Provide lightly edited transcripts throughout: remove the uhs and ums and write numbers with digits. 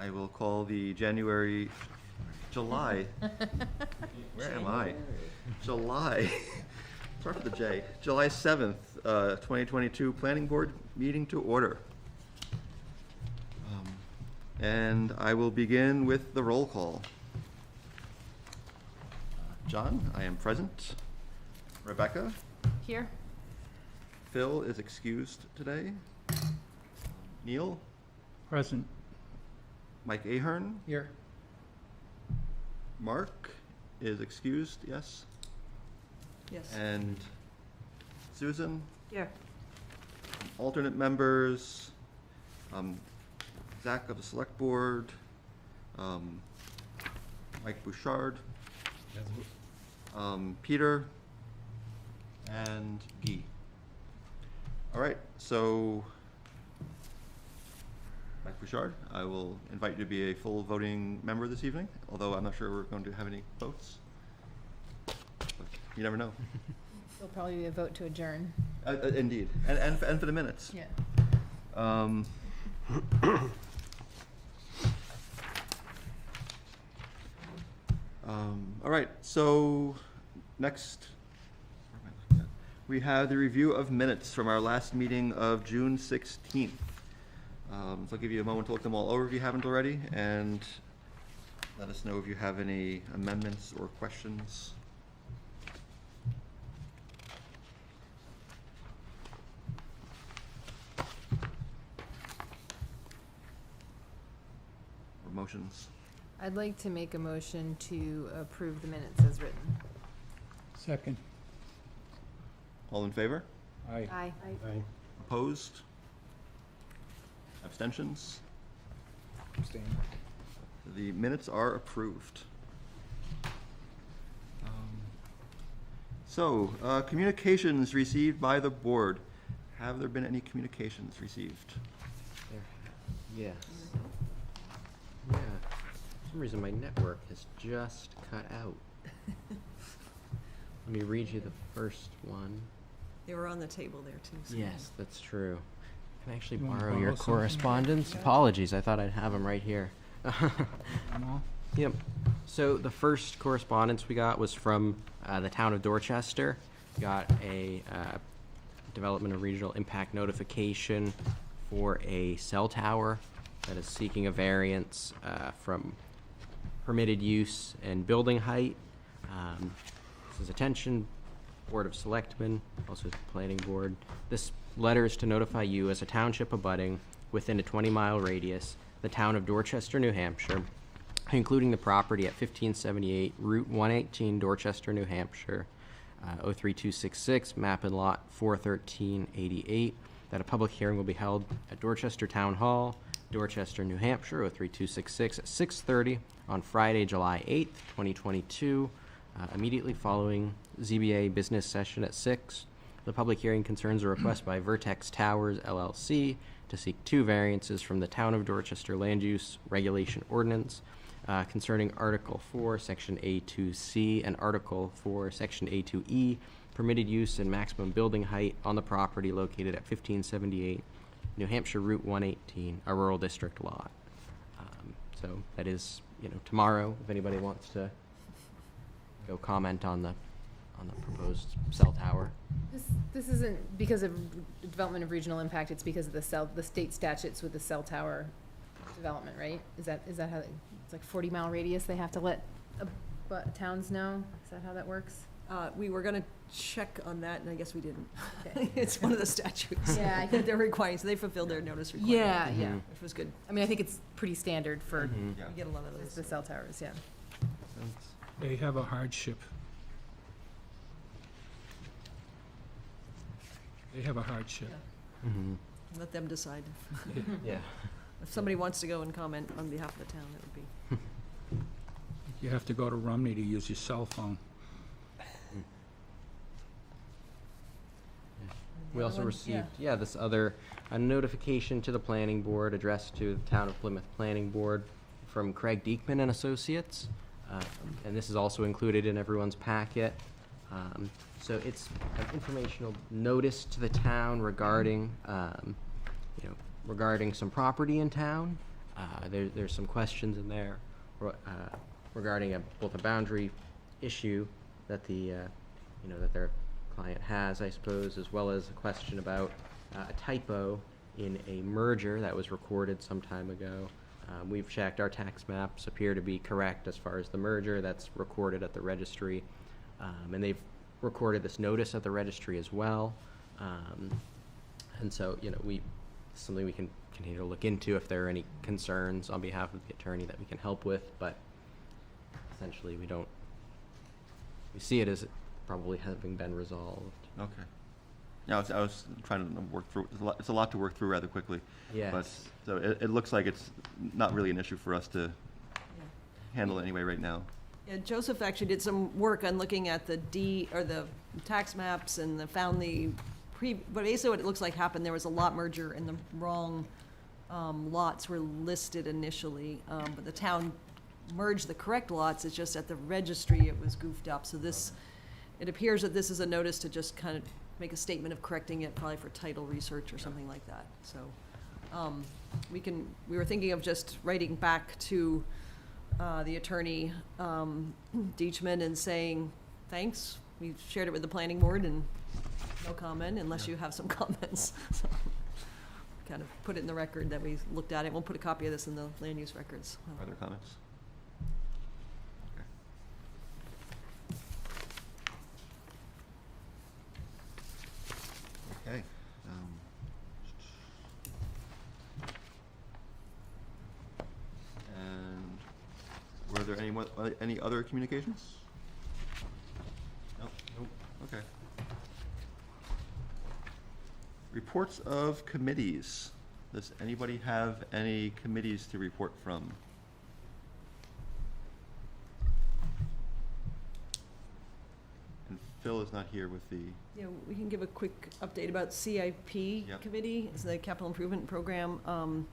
I will call the July, where am I? July, start with the J, July 7th, 2022 Planning Board meeting to order. And I will begin with the roll call. John, I am present. Rebecca? Here. Phil is excused today. Neil? Present. Mike Ahern? Here. Mark is excused, yes? Yes. And Susan? Here. Alternate members, Zach of the Select Board, Mike Bouchard, Peter, and Guy. All right, so Mike Bouchard, I will invite you to be a full voting member this evening, although I'm not sure we're going to have any votes. But you never know. There'll probably be a vote to adjourn. Indeed, and for the minutes. Yeah. All right, so next, where am I looking at? We have the review of minutes from our last meeting of June 16th. So I'll give you a moment to look them all over if you haven't already, and let us know if you have any amendments or questions. Or motions. I'd like to make a motion to approve the minutes as written. Second. All in favor? Aye. Aye. Opposed? Abstentions? Abstain. The minutes are approved. Communications received by the board. Have there been any communications received? Yes. Yeah. For some reason, my network has just cut out. Let me read you the first one. They were on the table there too. So Yes, that's true. Can I actually You wanna borrow borrow your something? correspondence? Apologies, I thought I'd have them right here. I'm all? Yep. So the first correspondence we got was from the town of Dorchester. Got a development of regional impact notification for a cell tower that is seeking a variance from permitted use and building height. This is attention, Board of Selectmen, also Planning Board. This letter is to notify you as a township abutting within a 20-mile radius, the town of Dorchester, New Hampshire, including the property at 1578 Route 118, Dorchester, New Hampshire, 03266, map and lot 41388, that a public hearing will be held at Dorchester Town Hall, Dorchester, New Hampshire, 03266, at 6:30 on Friday, July 8th, 2022, immediately following ZBA business session at 6. The public hearing concerns a request by Vertex Towers, LLC, to seek 2 variances from the Town of Dorchester Land Use Regulation Ordinance concerning Article 4, Section A2C, and Article 4, Section A2E, permitted use and maximum building height on the property located at 1578 New Hampshire Route 118, a rural district lot. So that is, tomorrow, if anybody wants to go comment on the proposed cell tower. This isn't because of development of regional impact, it's because of the state statutes with the cell tower development, right? Is that how, it's like 40-mile radius they have to let towns know? Is that how that works? we were gonna check on that, and I guess we didn't. Okay. It's one of the statutes. Yeah, I that they're requiring, so they fulfilled their notice requirement. Yeah, Mhm. yeah. Which was good. I mean, I think it's pretty standard for Mhm. Yeah. We get a lot of those. the cell towers, yeah. They have a hardship. They have a hardship. Mhm. Let them decide. Yeah. If somebody wants to go and comment on behalf of the town, that would be. You have to go to Rumney to use your cell phone. We also one? received, this other, a notification to the planning board addressed to the Town of Plymouth Planning Board from Craig Diekman and Associates. And this is also included in everyone's packet. So it's an informational notice to the town regarding, regarding some property in town. There's some questions in there regarding both a boundary issue that that their client has, I suppose, as well as a question about a typo in a merger that was recorded some time ago. We've checked, our tax maps appear to be correct as far as the merger that's recorded at the registry. And they've recorded this notice at the registry as well. And so, something we can continue to look into if there are any concerns on behalf of the attorney that we can help with, but essentially we see it as probably having been resolved. Okay. Yeah, I was trying to work through, it's a lot to work through rather quickly. Yes. But, so it looks like it's not really an issue for us to Yeah. handle anyway right now. Yeah, Joseph actually did some work on looking at the the tax maps and found but basically what it looks like happened, there was a lot merger and the wrong lots were listed initially, but the town merged the correct lots, it's just at the registry it was goofed up. So it appears that this is a notice to just kind of make a statement of correcting it, probably for title research or something like that. So we were thinking of just writing back to the attorney, Deachman, and saying, thanks, we shared it with the planning board and no comment unless you have some comments. So, kind of put it in the record that we looked at it. We'll put a copy of this in the land use records. Are there comments? Okay. Okay. And were there any other communications? No? Nope. Okay. Reports of committees. Does anybody have any committees to report from? And Phil is not here with the, Yeah, we can give a quick update about CIP Yep. committee, it's the capital improvement program.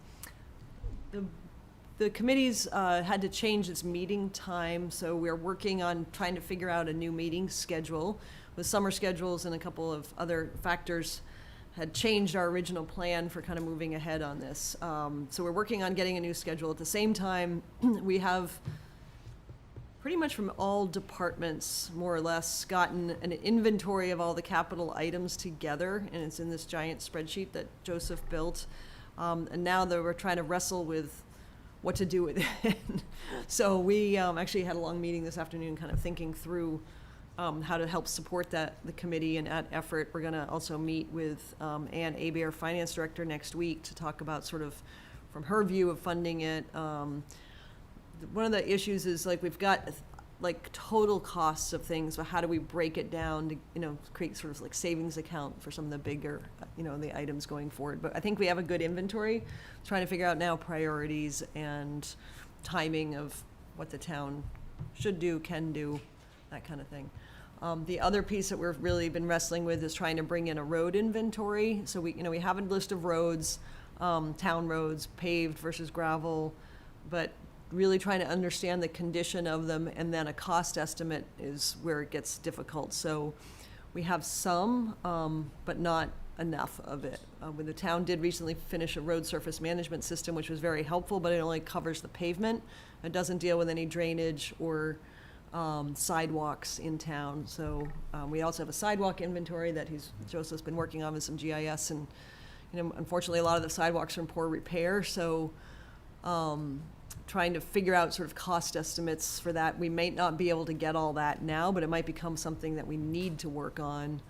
The committees had to change its meeting time, so we're working on trying to figure out a new meeting schedule. With summer schedules and a couple of other factors had changed our original plan for kind of moving ahead on this. So we're working on getting a new schedule. At the same time, we have pretty much from all departments, more or less, gotten an inventory of all the capital items together, and it's in this giant spreadsheet that Joseph built. And now that we're trying to wrestle with what to do with it. So we actually had a long meeting this afternoon kind of thinking through how to help support the committee and add effort. We're gonna also meet with Ann Abe, our finance director, next week to talk about sort of from her view of funding it. One of the issues is like we've got like total costs of things, but how do we break it down to, create sort of like savings account for some of the bigger, the items going forward. But I think we have a good inventory, trying to figure out now priorities and timing of what the town should do, can do, that kind of thing. The other piece that we've really been wrestling with is trying to bring in a road inventory. So we have a list of roads, town roads, paved versus gravel, but really trying to understand the condition of them, and then a cost estimate is where it gets difficult. So we have some, but not enough of it. When the town did recently finish a road surface management system, which was very helpful, but it only covers the pavement. It doesn't deal with any drainage or sidewalks in town. So we also have a sidewalk inventory that Joseph's been working on with some GIS, and unfortunately a lot of the sidewalks are in poor repair. So trying to figure out sort of cost estimates for that. We may not be able to get all that now, but it might become something that we need to work on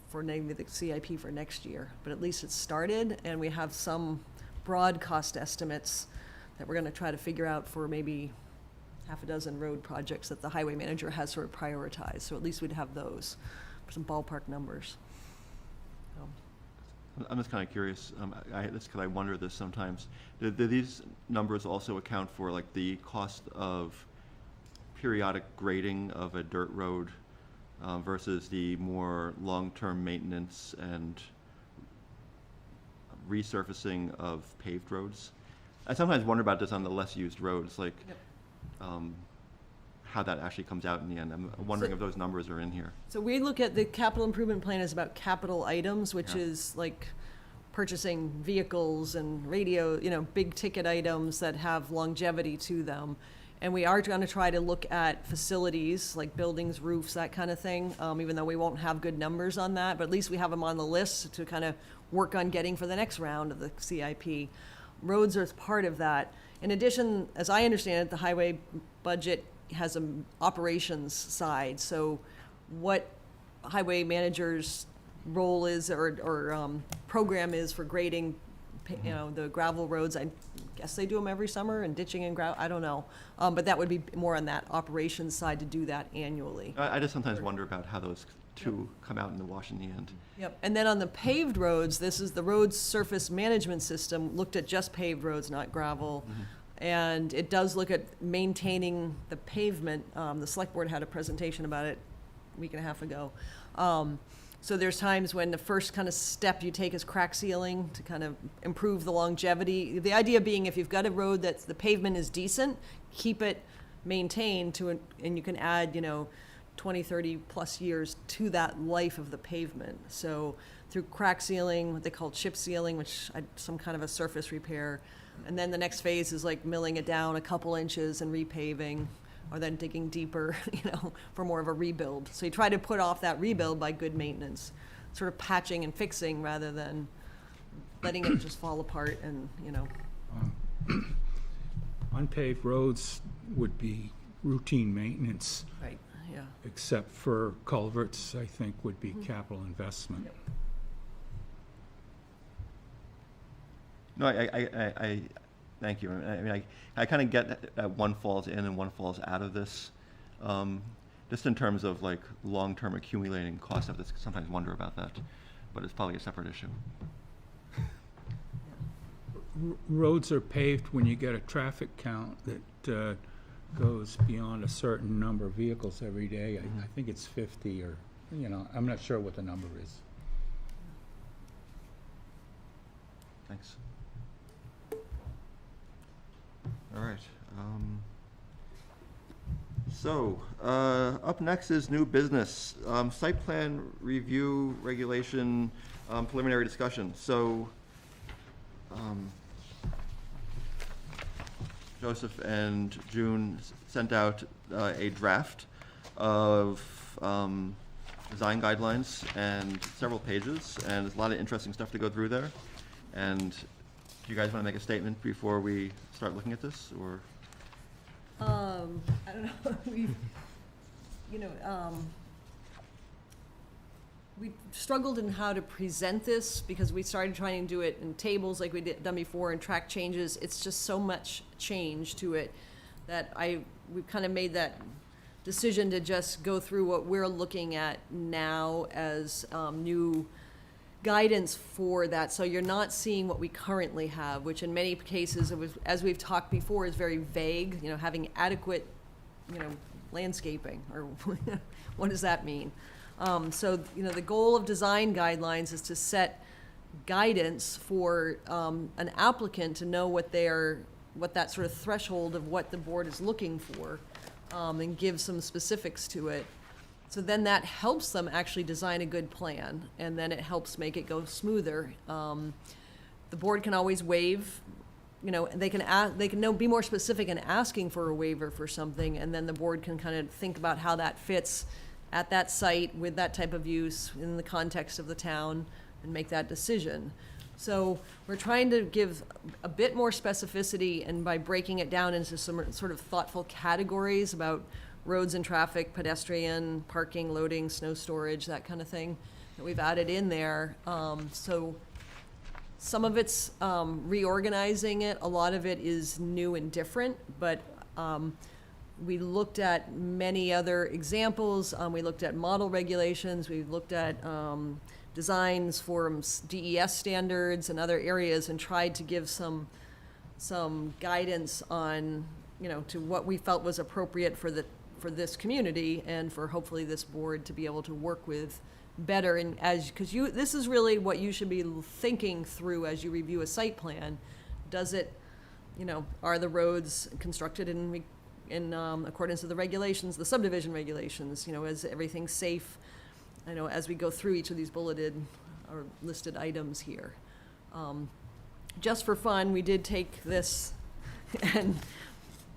for maybe the CIP for next year. But at least it's started, and we have some broad cost estimates that we're gonna try to figure out for maybe half a dozen road projects that the highway manager has sort of prioritized. So at least we'd have those, for some ballpark numbers. I'm just kind of curious, that's because I wonder this sometimes. Do these numbers also account for like the cost of periodic grading of a dirt road versus the more long-term maintenance and resurfacing of paved roads? I sometimes wonder about this on the less used roads, like how that actually comes out in the end. I'm wondering if those numbers are in here. So we look at the capital improvement plan as about capital items, which Yeah. is like purchasing vehicles and radio, big ticket items that have longevity to them. And we are going to try to look at facilities like buildings, roofs, that kind of thing, even though we won't have good numbers on that, but at least we have them on the list to kind of work on getting for the next round of the CIP. Roads are part of that. In addition, as I understand it, the highway budget has an operations side. So what highway manager's role is or program is for grading, the gravel roads. I guess they do them every summer, and ditching and gravel, I don't know. But that would be more on that operations side to do that annually. I just sometimes wonder about how those two come out in the wash in the end. Yep, and then on the paved roads, this is the road surface management system, looked at just paved roads, not gravel. And it does look at maintaining the pavement. The select board had a presentation about it a week and a half ago. So there's times when the first kind of step you take is crack sealing to kind of improve the longevity. The idea being if you've got a road that's, the pavement is decent, keep it maintained and you can add, 20, 30 plus years to that life of the pavement. So through crack sealing, what they call chip sealing, which some kind of a surface repair. And then the next phase is like milling it down a couple inches and repaving, or then digging deeper, for more of a rebuild. So you try to put off that rebuild by good maintenance, sort of patching and fixing rather than letting it just fall apart and, Unpaved roads would be routine maintenance, Right, yeah. except for culverts, I think, would be capital investment. Yep. No, I thank you. I mean, I kind of get that one falls in and one falls out of this. Just in terms of like long-term accumulating costs, I just sometimes wonder about that, but it's probably a separate issue. Roads are paved when you get a traffic count that goes beyond a certain number of vehicles every day. I think it's 50 or, I'm not sure what the number is. Thanks. All right. Up next is new business. Site plan review regulation preliminary discussion. So, Joseph and June sent out a draft of design guidelines and several pages, and there's a lot of interesting stuff to go through there. And do you guys want to make a statement before we start looking at this, or? I don't know, we struggled in how to present this because we started trying to do it in tables like we done before and track changes. It's just so much change to it that we kind of made that decision to just go through what we're looking at now as new guidance for that. So you're not seeing what we currently have, which in many cases, as we've talked before, is very vague, having adequate, landscaping, or what does that mean? So, the goal of design guidelines is to set guidance for an applicant to know what that sort of threshold of what the board is looking for, and give some specifics to it. So then that helps them actually design a good plan, and then it helps make it go smoother. The board can always waive, they can be more specific in asking for a waiver for something, and then the board can kind of think about how that fits at that site with that type of use in the context of the town and make that decision. So we're trying to give a bit more specificity, and by breaking it down into some sort of thoughtful categories about roads and traffic, pedestrian, parking, loading, snow storage, that kind of thing that we've added in there. So some of it's reorganizing it. A lot of it is new and different, but we looked at many other examples. We looked at model regulations. We looked at designs for DES standards and other areas and tried to give some guidance on, to what we felt was appropriate for this community and for hopefully this board to be able to work with better. And because this is really what you should be thinking through as you review a site plan. Does it, are the roads constructed in accordance with the regulations, the subdivision regulations? Is everything safe? As we go through each of these bulleted or listed items here. Just for fun, we did take this, and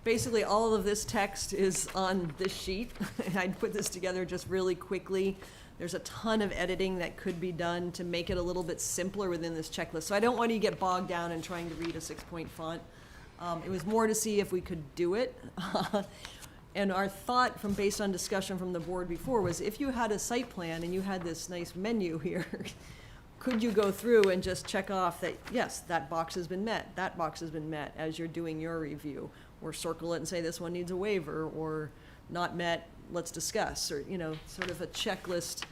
basically all of this text is on this sheet. I put this together just really quickly. There's a ton of editing that could be done to make it a little bit simpler within this checklist. So I don't want you to get bogged down in trying to read a 6-point font. It was more to see if we could do it. And our thought from, based on discussion from the board before, was if you had a site plan and you had this nice menu here, could you go through and just check off that, yes, that box has been met, that box has been met as you're doing your review? Or circle it and say this one needs a waiver, or not met, let's discuss, or, you know, sort of a checklist.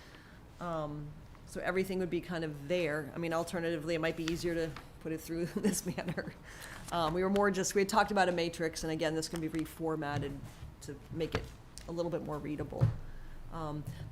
So everything would be kind of there. I mean, alternatively, it might be easier to put it through this manner. We were more just, we had talked about a matrix, and again, this can be reformatted to make it a little bit more readable.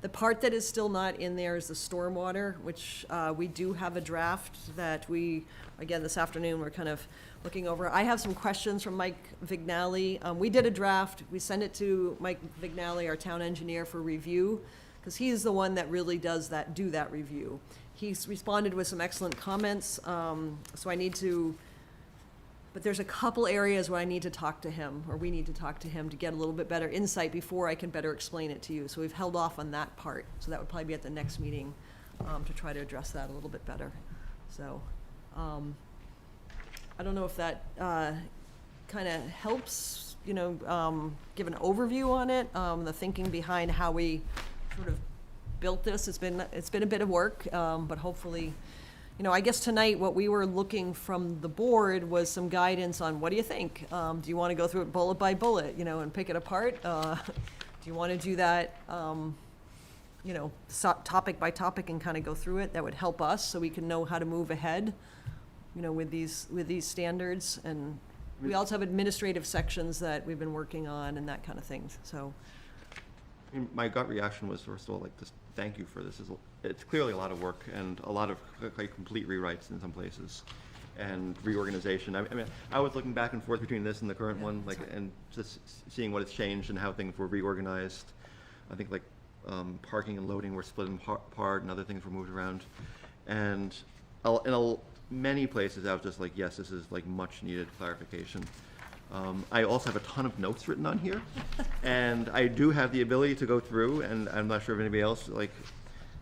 The part that is still not in there is the stormwater, which we do have a draft that we, again, this afternoon, we're kind of looking over. I have some questions from Mike Vignali. We did a draft. We sent it to Mike Vignali, our town engineer, for review, because he's the one that really does that, do that review. He's responded with some excellent comments, so I need to, but there's a couple areas where I need to talk to him, or we need to talk to him to get a little bit better insight before I can better explain it to you. So we've held off on that part. So that would probably be at the next meeting, to try to address that a little bit better. So, I don't know if that kind of helps, you know, give an overview on it, the thinking behind how we sort of built this. It's been a bit of work, but hopefully, you know, I guess tonight what we were looking from the board was some guidance on what do you think? Do you want to go through it bullet by bullet, you know, and pick it apart? Do you want to do that, you know, topic by topic and kind of go through it? That would help us so we can know how to move ahead, you know, with these standards. And we also have administrative sections that we've been working on and that kind of thing, so. I mean, my gut reaction was, first of all, like, just thank you for this. It's clearly a lot of work and a lot of like complete rewrites in some places, and reorganization. I mean, I was looking back and forth between this and the current one, like, and just seeing what has changed and how things were reorganized. I think like parking and loading were split apart, and other things were moved around. And in many places, I was just like, yes, this is like much needed clarification. I also have a ton of notes written on here, and I do have the ability to go through, and I'm not sure if anybody else, like,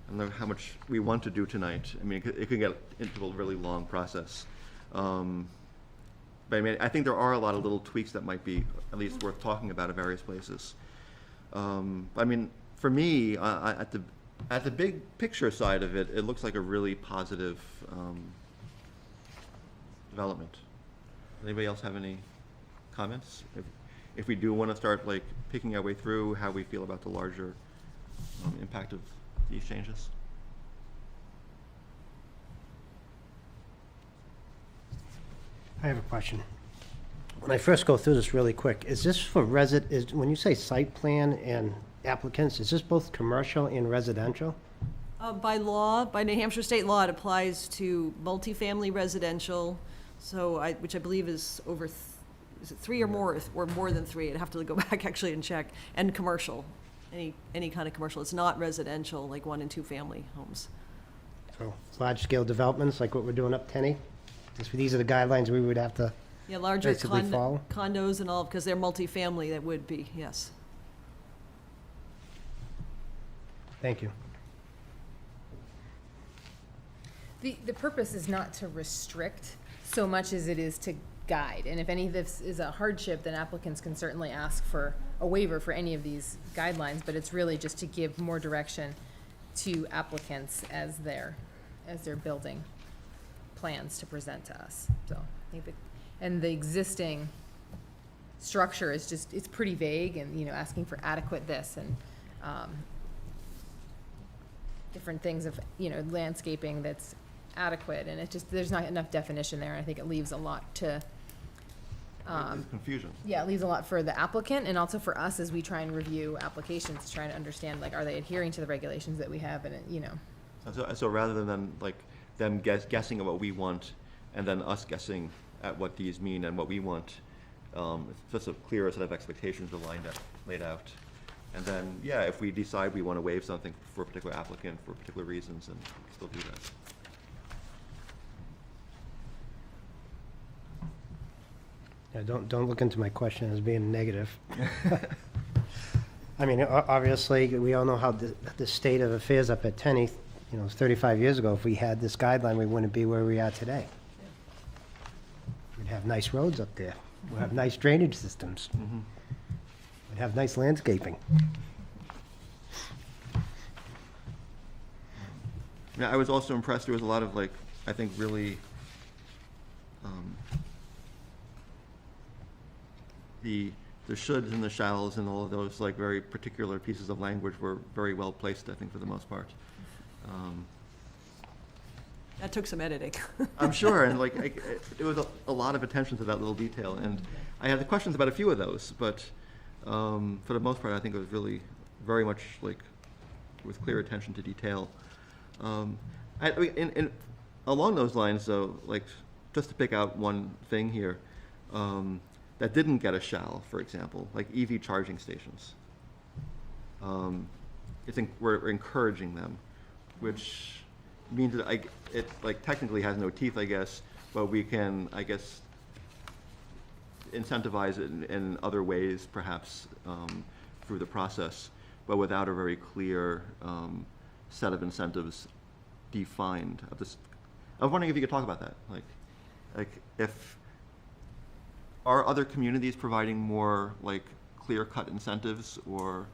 I don't know how much we want to do tonight. I mean, it could get into a really long process. But I mean, I think there are a lot of little tweaks that might be at least worth talking about at various places. I mean, for me, at the big picture side of it, it looks like a really positive development. Anybody else have any comments? If we do want to start like picking our way through how we feel about the larger impact of these changes. I have a question. When I first go through this really quick, is this for when you say site plan and applicants, is this both commercial and residential? By law, by New Hampshire state law, it applies to multifamily residential, so which I believe is over, is it 3 or more than 3? I'd have to go back actually and check. And commercial, any kind of commercial. It's not residential, like 1 and 2 family homes. So large-scale developments, like what we're doing up Tenny? These are the guidelines we would have to Yeah, larger basically follow? condos and all, because they're multifamily, that would be, yes. Thank you. The purpose is not to restrict so much as it is to guide. And if any of this is a hardship, then applicants can certainly ask for a waiver for any of these guidelines, but it's really just to give more direction to applicants as they're building plans to present to us. So I think and the existing structure is just, it's pretty vague, and, you know, asking for adequate this and different things of, you know, landscaping that's adequate, and it just, there's not enough definition there. I think it leaves a lot to, It's confusion. yeah, it leaves a lot for the applicant and also for us as we try and review applications, trying to understand, like, are they adhering to the regulations that we have, and, you know. So rather than like them guessing at what we want and then us guessing at what these mean and what we want, it's just a clearer set of expectations are laid out. And then, yeah, if we decide we want to waive something for a particular applicant for particular reasons, then we still do that. Don't look into my question as being negative. I mean, obviously, we all know how the state of affairs up at Tenny, 35 years ago. If we had this guideline, we wouldn't be where we are today. We'd have nice roads up there. We'd have nice drainage systems. We'd have nice landscaping. Yeah, I was also impressed. There was a lot of I think really, the shoulds and the shalls and all of those very particular pieces of language were very well placed, I think, for the most part. That took some editing. I'm sure, and there was a lot of attention to that little detail, and I had the questions about a few of those, but for the most part, I think it was really very much with clear attention to detail. Along those lines, though, just to pick out one thing here, that didn't get a shall, for example, EV charging stations. I think we're encouraging them, which means that it technically has no teeth, I guess, but we can, I guess, incentivize it in other ways, perhaps through the process, but without a very clear set of incentives defined. I'm wondering if you could talk about that, if are other communities providing more clear-cut incentives, or?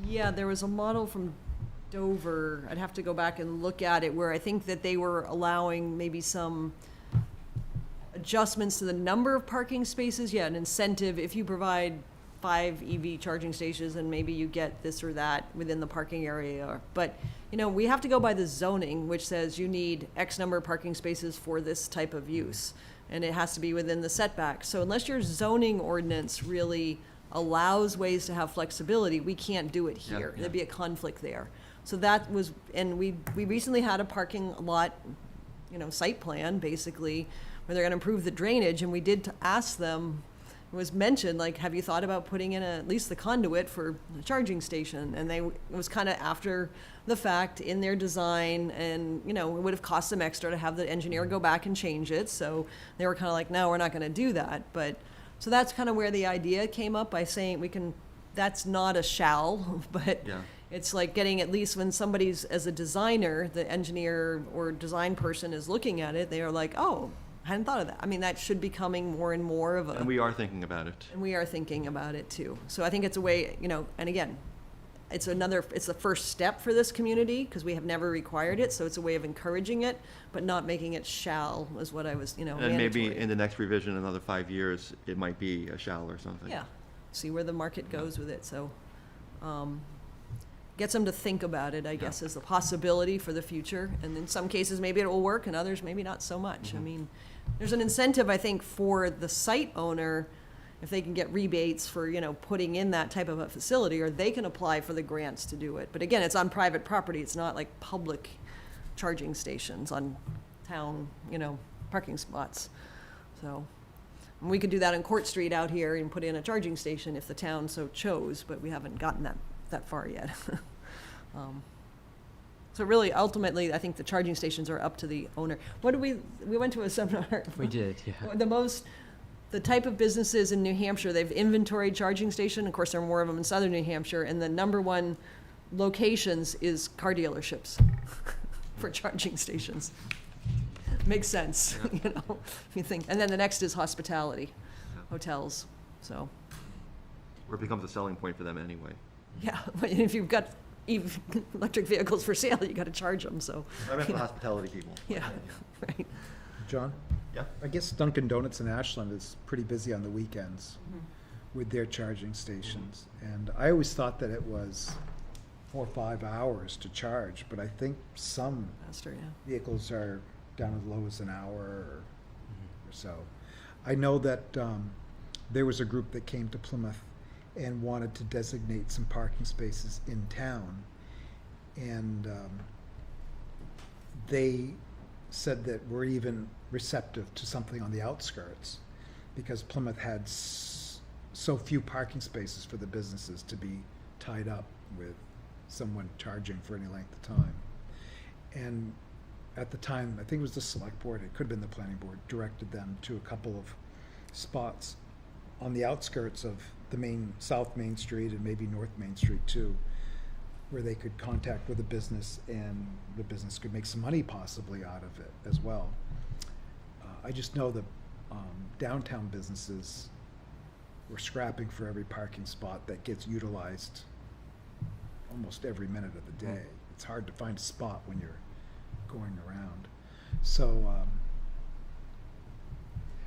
Yeah, there was a model from Dover, I'd have to go back and look at it, where I think that they were allowing maybe some adjustments to the number of parking spaces. Yeah, an incentive, if you provide 5 EV charging stations, and maybe you get this or that within the parking area. But, we have to go by the zoning, which says you need X number of parking spaces for this type of use, and it has to be within the setback. So unless your zoning ordinance really allows ways to have flexibility, we can't do it here. Yeah. There'd be a conflict there. So that was, and we recently had a parking lot, site plan, basically, where they're gonna improve the drainage, and we did ask them, it was mentioned, have you thought about putting in at least the conduit for the charging station? And it was kind of after the fact in their design, and, it would have cost them extra to have the engineer go back and change it. So they were kind of no, we're not gonna do that. But, so that's kind of where the idea came up, by saying that's not a shall, but Yeah. it's getting, at least when somebody's, as a designer, the engineer or design person is looking at it, they are oh, I hadn't thought of that. I mean, that should be coming more and more of a. And we are thinking about it. And we are thinking about it too. So I think it's a way, and again, it's the first step for this community, because we have never required it, so it's a way of encouraging it, but not making it shall, is what I was, And maybe mandatory. in the next revision, another 5 years, it might be a shall or something. Yeah, see where the market goes with it, so, gets them to think about it, I guess, as a possibility for the future. And in some cases, maybe it will work, and others, maybe not so much. I mean, there's an incentive, I think, for the site owner, if they can get rebates for, putting in that type of a facility, or they can apply for the grants to do it. But again, it's on private property, it's not like public charging stations on town, parking spots. So, and we could do that on Court Street out here and put in a charging station if the town so chose, but we haven't gotten that far yet. So really, ultimately, I think the charging stations are up to the owner. We went to a seminar. We did, yeah. The type of businesses in New Hampshire, they've inventoried charging station. Of course, there are more of them in southern New Hampshire, and the number one locations is car dealerships for charging stations. Makes sense, if you think. And then the next is hospitality, hotels, so. Or it becomes a selling point for them anyway. Yeah, but if you've got electric vehicles for sale, you gotta charge them, so. I meant the hospitality people. Yeah, right. John? Yeah. I guess Dunkin' Donuts in Ashland is pretty busy on the weekends with their charging stations. And I always thought that it was 4 or 5 hours to charge, but I think some Faster, yeah. vehicles are down as low as an hour or so. I know that there was a group that came to Plymouth and wanted to designate some parking spaces in town. And they said that we're even receptive to something on the outskirts, because Plymouth had so few parking spaces for the businesses to be tied up with someone charging for any length of time. And at the time, I think it was the select board, it could have been the planning board, directed them to a couple of spots on the outskirts of the South Main Street and maybe North Main Street too, where they could contact with a business and the business could make some money possibly out of it as well. I just know that downtown businesses were scrapping for every parking spot that gets utilized almost every minute of the day. It's hard to find a spot when you're going around. So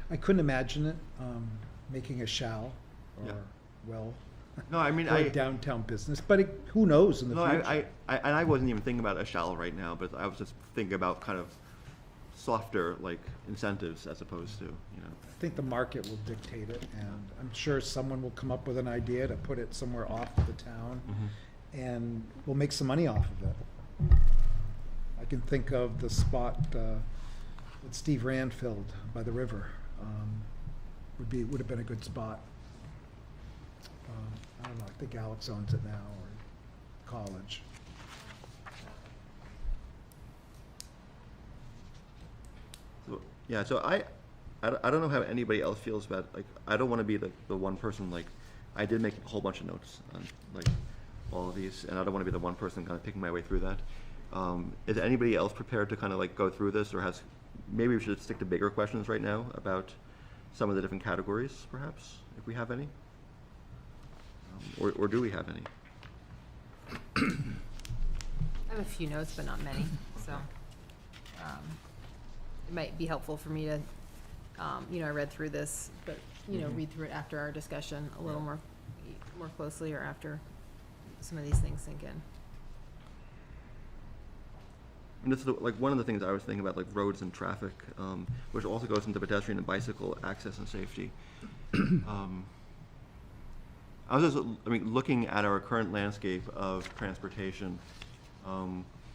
I couldn't imagine it making a shall or Yeah. well No, I mean, for a downtown business, but who knows in the no, future? I wasn't even thinking about a shall right now, but I was just thinking about kind of softer, like, incentives as opposed to, you know. I think the market will dictate it, and I'm sure someone will come up with an idea to put it somewhere off of the town, and we'll make some money off of it. I can think of the spot that Steve Rand filled by the river. Would have been a good spot. I don't know, I think Alex owns it now, or college. So, yeah, so I don't know how anybody else feels about, like, I don't want to be the one person, like, I did make a whole bunch of notes on, like, all of these, and I don't want to be the one person kind of picking my way through that. Is anybody else prepared to kind of, like, go through this, or maybe we should stick to bigger questions right now about some of the different categories, perhaps, if we have any? Or do we have any? I have a few notes, but not many, so, it might be helpful for me to, I read through this, but, read through it after our discussion a little more closely, or after some of these things sink in. And this is like one of the things I was thinking about, like roads and traffic, which also goes into pedestrian and bicycle access and safety. I was just, looking at our current landscape of transportation.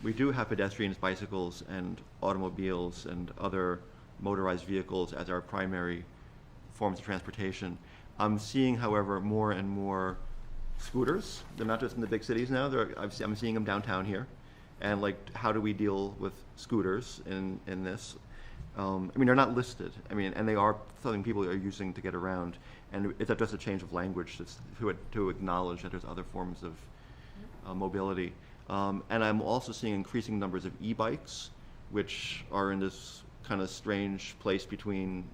We do have pedestrians, bicycles, and automobiles and other motorized vehicles as our primary forms of transportation. I'm seeing, however, more and more scooters. They're not just in the big cities now. I'm seeing them downtown here. And like, how do we deal with scooters in this? They're not listed. And they are something people are using to get around. And it's just a change of language to acknowledge that there's other forms of mobility. And I'm also seeing increasing numbers of e-bikes, which are in this kind of strange place between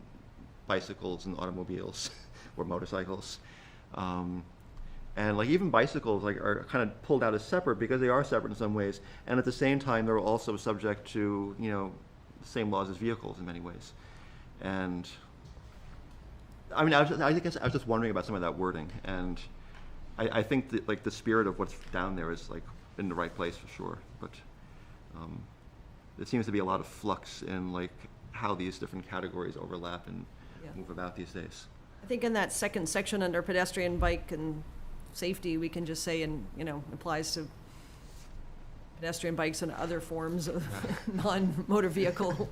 bicycles and automobiles or motorcycles. And like even bicycles are kind of pulled out as separate because they are separate in some ways, and at the same time they're also subject to the same laws as vehicles in many ways. And I guess I was just wondering about some of that wording, and I think that like the spirit of what's down there is like in the right place for sure, but there seems to be a lot of flux in like how these different categories overlap and move about these days. I think in that second section under pedestrian, bike, and safety, we can just say, and, applies to pedestrian, bikes, and other forms of non-motor vehicle,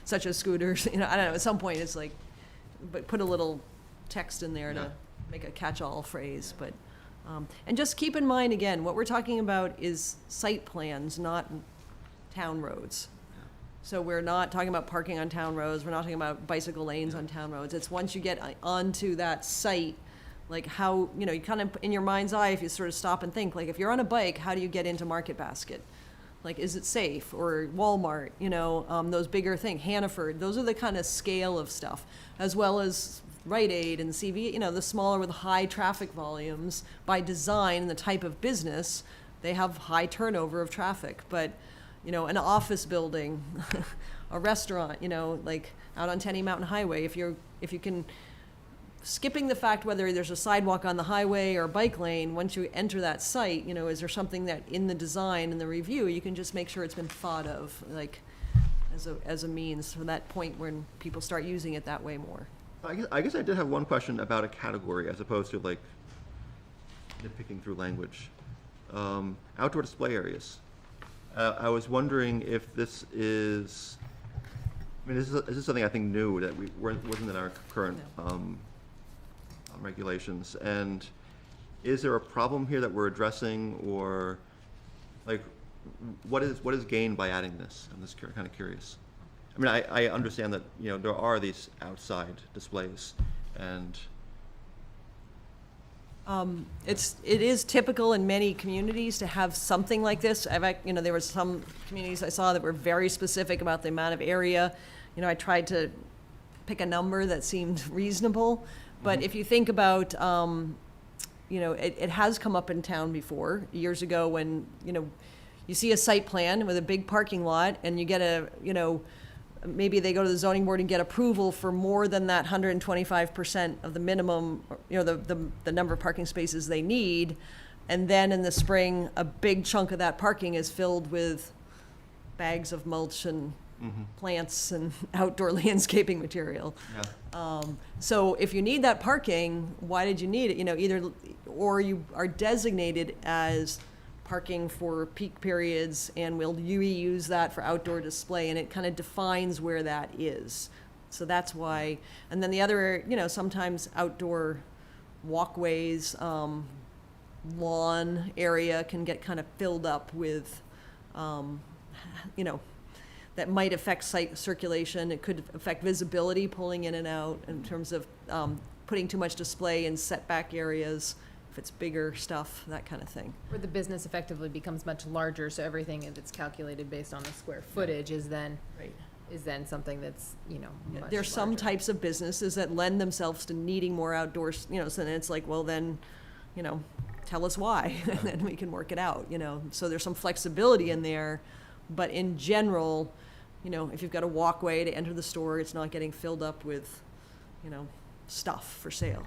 such as scooters. I don't know, at some point it's like, but put a little text in there to make a catch-all phrase, but, and just keep in mind, again, what we're talking about is site plans, not town roads. So we're not talking about parking on town roads, we're not talking about bicycle lanes on town roads. It's once you get onto that site, like how, you kind of, in your mind's eye, if you sort of stop and think, like if you're on a bike, how do you get into Market Basket? Like, is it safe? Or Walmart, those bigger things, Hannaford, those are the kind of scale of stuff, as well as Rite Aid and CV, the smaller with high traffic volumes. By design and the type of business, they have high turnover of traffic, but an office building, a restaurant, like out on Tenny Mountain Highway, if you can, skipping the fact whether there's a sidewalk on the highway or a bike lane, once you enter that site, is there something that in the design and the review, you can just make sure it's been thought of, like, as a means for that point when people start using it that way more. I guess I did have one question about a category as opposed to like nitpicking through language. Outdoor display areas. I was wondering if this is, this is something I think new that wasn't in our current regulations. And is there a problem here that we're addressing, or like what is gained by adding this? I'm just kind of curious. I mean, I understand that, you know, there are these outside displays, and It is typical in many communities to have something like this. You know, there were some communities I saw that were very specific about the amount of area. You know, I tried to pick a number that seemed reasonable, but if you think about, you know, it has come up in town before, years ago, when, you know, you see a site plan with a big parking lot, and you get you know, maybe they go to the zoning board and get approval for more than that 125% of the minimum, you know, the number of parking spaces they need. And then in the spring, a big chunk of that parking is filled with bags of mulch and plants and outdoor landscaping material. yeah. So if you need that parking, why did you need it? You know, either, or you are designated as parking for peak periods, and we'll reuse that for outdoor display, and it kind of defines where that is. So that's why, and then the other, you know, sometimes outdoor walkways, lawn area can get kind of filled up with, you know, that might affect site circulation. It could affect visibility, pulling in and out, in terms of putting too much display in setback areas, if it's bigger stuff, that kind of thing. Where the business effectively becomes much larger, so everything that's calculated based on the square footage is then, something that's, you know, much There's some larger. types of businesses that lend themselves to needing more outdoors, you know, so then it's like, well, then, you know, tell us why, and then we can work it out, you know. So there's some flexibility in there, but in general, you know, if you've got a walkway to enter the store, it's not getting filled up with, you know, stuff for sale.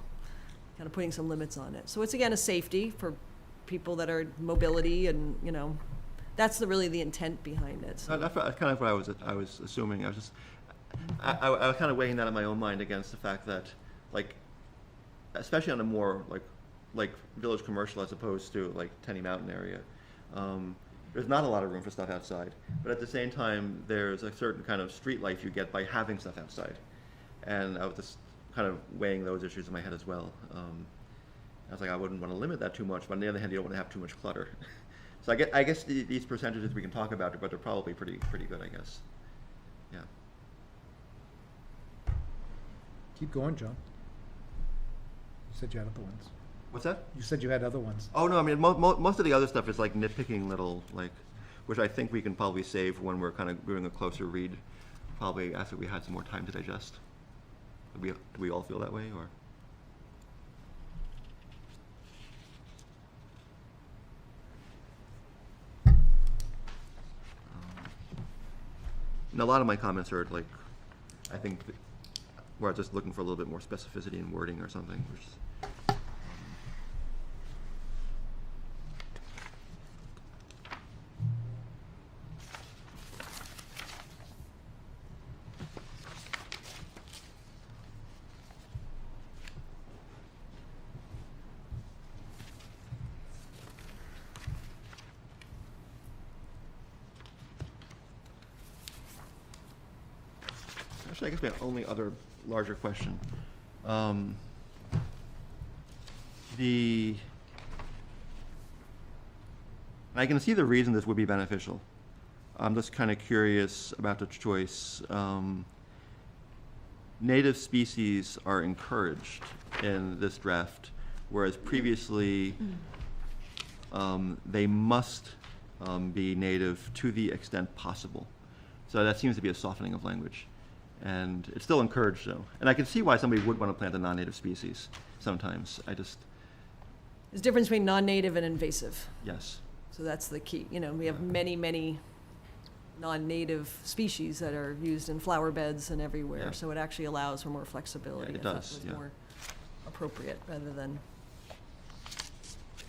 Kind of putting some limits on it. So it's, again, a safety for people that are mobility, and, you know, that's really the intent behind it. So. That's kind of what I was assuming. I was just, I was kind of weighing that in my own mind against the fact that, like, especially on a more like village commercial as opposed to like Tenny Mountain area, there's not a lot of room for stuff outside. But at the same time, there's a certain kind of street life you get by having stuff outside, and I was just kind of weighing those issues in my head as well. I was like, I wouldn't want to limit that too much, but on the other hand, you don't want to have too much clutter. So I guess these percentages we can talk about, but they're probably pretty good, I guess. Yeah. Keep going, John. You said you had other ones. What's that? You said you had other ones. Oh no, I mean most of the other stuff is like nitpicking little which I think we can probably save when we're kind of doing a closer read, probably after we had some more time to digest. Do we all feel that way, or? And a lot of my comments are like, I think, where I'm just looking for a little bit more specificity in wording or something, which is, actually, I guess my only other larger question. I can see the reason this would be beneficial. I'm just kind of curious about the choice. Native species are encouraged in this draft, whereas previously they must be native to the extent possible. So that seems to be a softening of language. And it's still encouraged, though. And I can see why somebody would want to plant a non-native species sometimes. There's a difference between non-native and invasive. Yes. So that's the key. You know, we have many, many non-native species that are used in flower beds and everywhere. Yeah. So it actually allows for more flexibility. Yeah, it I thought does, was yeah. more appropriate rather than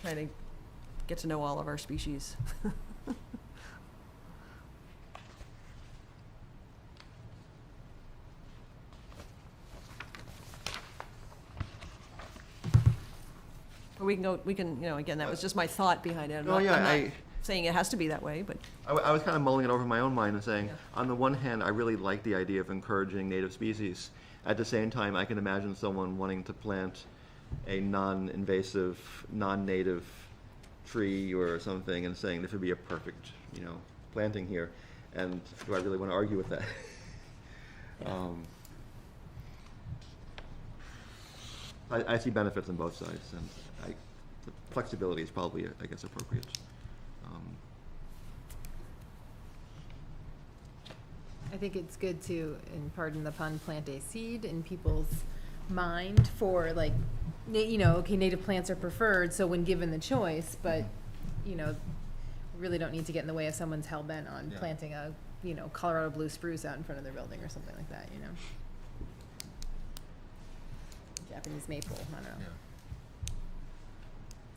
trying to get to know all of our species. But we can, you know, again, that was just my thought behind it. I'm not saying it has to be that way, but. I was kind of mulling it over in my own mind and saying, Yeah. on the one hand, I really like the idea of encouraging native species. At the same time, I can imagine someone wanting to plant a non-invasive, non-native tree or something and saying this would be a perfect you know, planting here, and do I really want to argue with that? I see benefits on both sides, and the flexibility is probably, I guess, appropriate. I think it's good to, and pardon the pun, plant a seed in people's mind for like, you know, okay, native plants are preferred, so when given the choice, but, you know, really don't need to get in the way if someone's hell-bent on Yeah. planting a, you know, Colorado blue spruce out in front of their building or something like that, you know? Japanese maple, I don't know.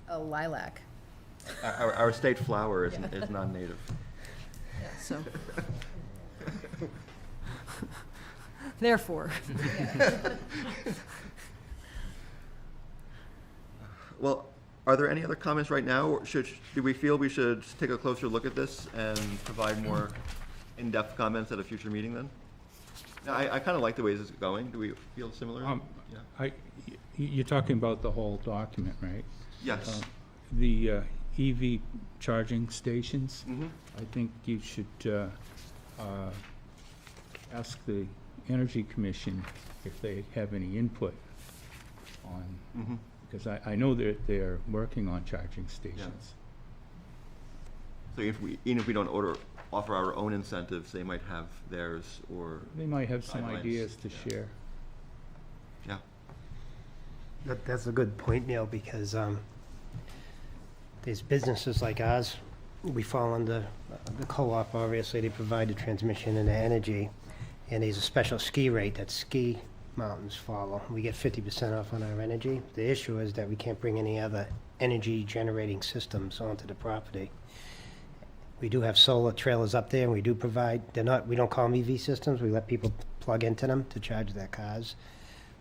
A lilac. Our state flower is, Yeah. is non-native. So. Therefore. Well, are there any other comments right now, or do we feel we should take a closer look at this and provide more in-depth comments at a future meeting then? No, I kind of like the way this is going. Do we feel similar? Yeah. You're talking about the whole document, right? Yes. The EV charging stations, Mhm. I think you should ask the Energy Commission if they have any input on, Mhm. because I know that they're working on charging stations. So even if we don't offer our own incentives, they might have theirs, or, They might have some Guidelines, ideas to yeah. share. yeah. That's a good point, Neil, because these businesses like ours, we fall under the co-op, obviously, they provide the transmission and the energy, and there's a special ski rate that ski mountains follow. We get 50% off on our energy. The issue is that we can't bring any other energy-generating systems onto the property. We do have solar trailers up there, and we do provide, we don't call them EV systems, we let people plug into them to charge their cars.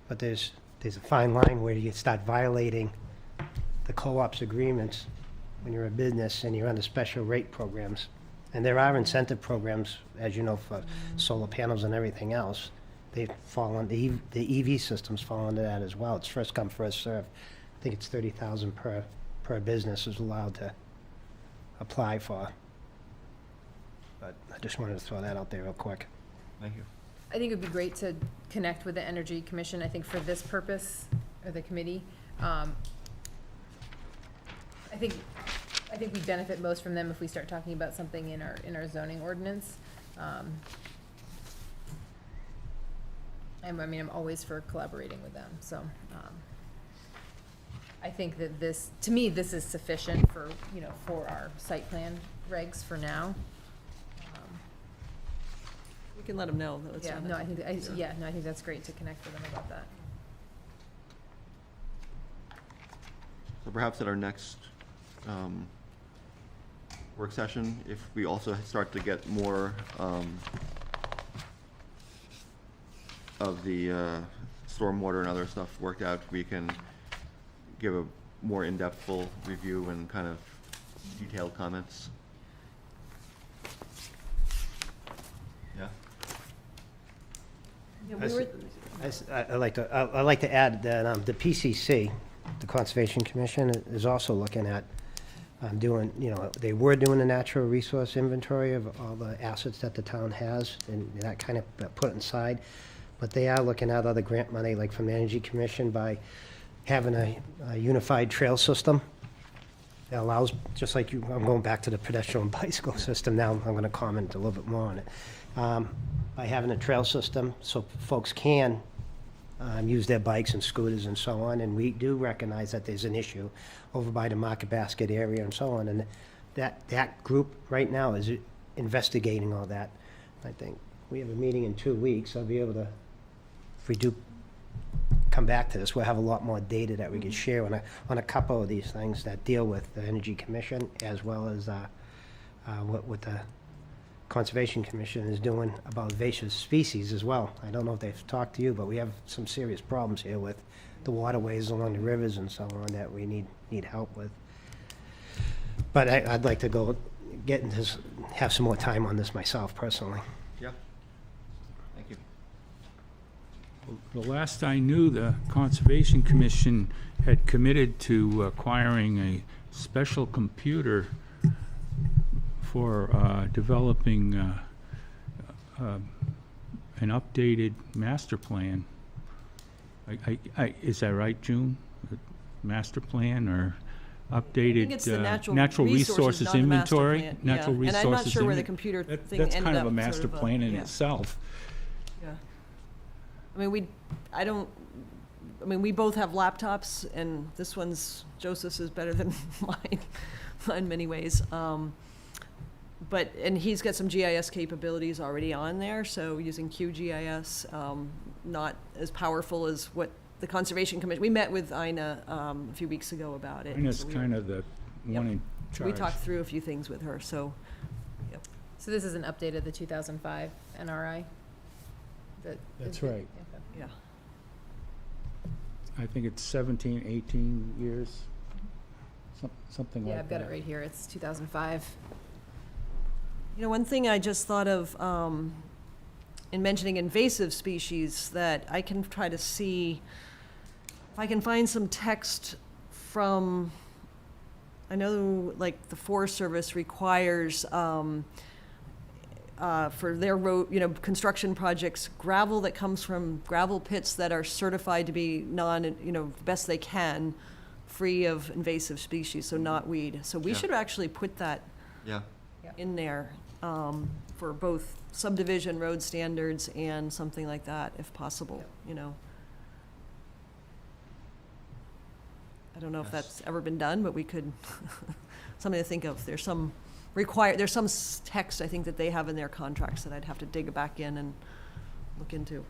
But there's a fine line where you start violating the co-op's agreements when you're a business and you're under special rate programs. And there are incentive programs, as you know, for solar panels and everything else. They fall on, the EV systems fall under that as well. It's first come, first served. I think it's 30,000 per business is allowed to apply for. But I just wanted to throw that out there real quick. Thank you. I think it'd be great to connect with the Energy Commission, I think for this purpose, or the committee. I think we benefit most from them if we start talking about something in our zoning ordinance. I'm always for collaborating with them, so, I think that this, to me, this is sufficient for, you know, for our site plan regs for now. We can let them know that it's Yeah, on no, it. I think that's great to connect with them about that. So perhaps at our next work session, if we also start to get more of the stormwater and other stuff worked out, we can give a more in-depth full review and kind of detailed comments. Yeah? Yeah, I we were, I'd like to add that the PCC, the Conservation Commission, is also looking at doing, you know, they were doing a natural resource inventory of all the assets that the town has, and that kind of put inside. But they are looking at other grant money, like from the Energy Commission, by having a unified trail system that allows, just like you, I'm going back to the pedestrian bicycle system now, I'm going to comment a little bit more on it. By having a trail system so folks can use their bikes and scooters and so on, and we do recognize that there's an issue over by the Market Basket area and so on, and that group right now is investigating all that. I think we have a meeting in 2 weeks. I'll be able to, if we do come back to this, we'll have a lot more data that we can share on a couple of these things that deal with the Energy Commission, as well as what the Conservation Commission is doing about invasive species as well. I don't know if they've talked to you, but we have some serious problems here with the waterways along the rivers and so on that we need help with. But I'd like to go get into this, have some more time on this myself personally. Yeah. Thank you. The last I knew, the Conservation Commission had committed to acquiring a special computer for developing an updated master plan. Is that right, June? Master plan or I think it's the updated natural resources, not the master inventory? plan. Natural Yeah. resources. And I'm not sure where the inven- computer that- thing That's ended kind of up, a master sort of, plan in yeah. itself. Yeah. I mean, we both have laptops, and this one's, Joseph's is better than mine, in many ways. And he's got some GIS capabilities already on there, so using QGIS, not as powerful as what the Conservation Commission, we met with Ina, a few weeks ago about it. Ina's so we- kind of the one in so we charge. talked through a few things with her, so, yep. So this is an update of the 2005 NRI? That's right. Okay. Yeah. I think it's 17, 18 years, something like that. Yeah, I've got it right here. It's 2005. You know, one thing I just thought of, in mentioning invasive species, that I can try to see if I can find some text from, I know, like, the Forest Service requires, for their road, construction projects, gravel that comes from gravel pits that are certified to be best they can, free of invasive species, so not weed. So we Yeah. should actually put that Yeah, in there, for both subdivision road standards and something like that, if possible, I don't know if Yes. that's ever been done, but we could, something to think of. There's some text, I think, that they have in their contracts that I'd have to dig back in and look into.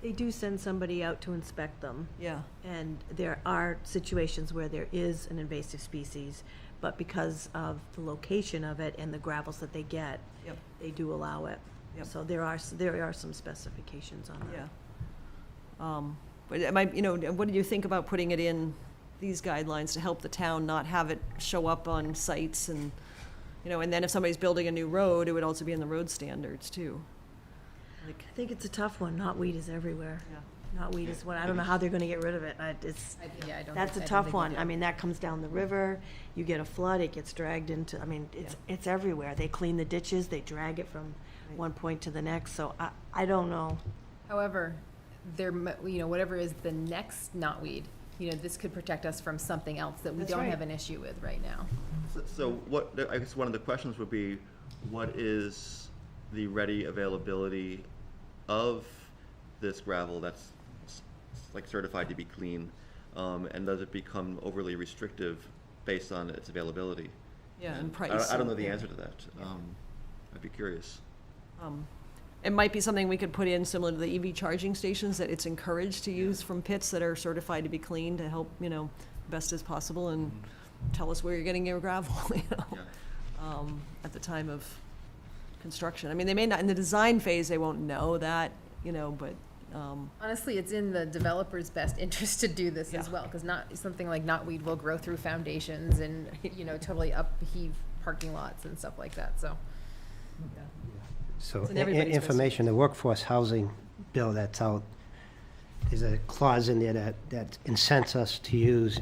They do send somebody out to inspect them, Yeah, and there are situations where there is an invasive species, but because of the location of it and the gravels that they get, Yep. they do allow it. Yep. So there are some specifications on that. yeah. But it might, what do you think about putting it in these guidelines to help the town not have it show up on sites and, and then if somebody's building a new road, it would also be in the road standards too. Like, I think it's a tough one. Knotweed is everywhere. yeah. Knotweed is one, I don't know how they're gonna get rid of it. Yeah, I don't. That's a tough one. I mean, that comes down the river, you get a flood, it gets dragged into, it's everywhere. They clean the ditches, they drag it from Right. one point to the next, so I don't know. However, whatever is the next knotweed, this could protect us from something else that we That's don't right. have an issue with right now. so what, I guess one of the questions would be, what is the ready availability of this gravel that's like certified to be clean? And does it become overly restrictive based on its availability? Yeah, and I price. don't know the yeah. answer to that. I'd be curious. It might be something we could put in similar to the EV charging stations, that it's encouraged to use from pits that are certified to be clean to help, best as possible, and tell us where you're getting your gravel, Yeah. at the time of construction. I mean, they may not, in the design phase, they won't know that, but, Honestly, it's in the developer's best interest to do this as Yeah. well, because something like knotweed will grow through foundations and, totally upheave parking lots and stuff like that, so. So, It's in everybody's best information, the workforce housing bill that's out, there's a clause in there that incents us to use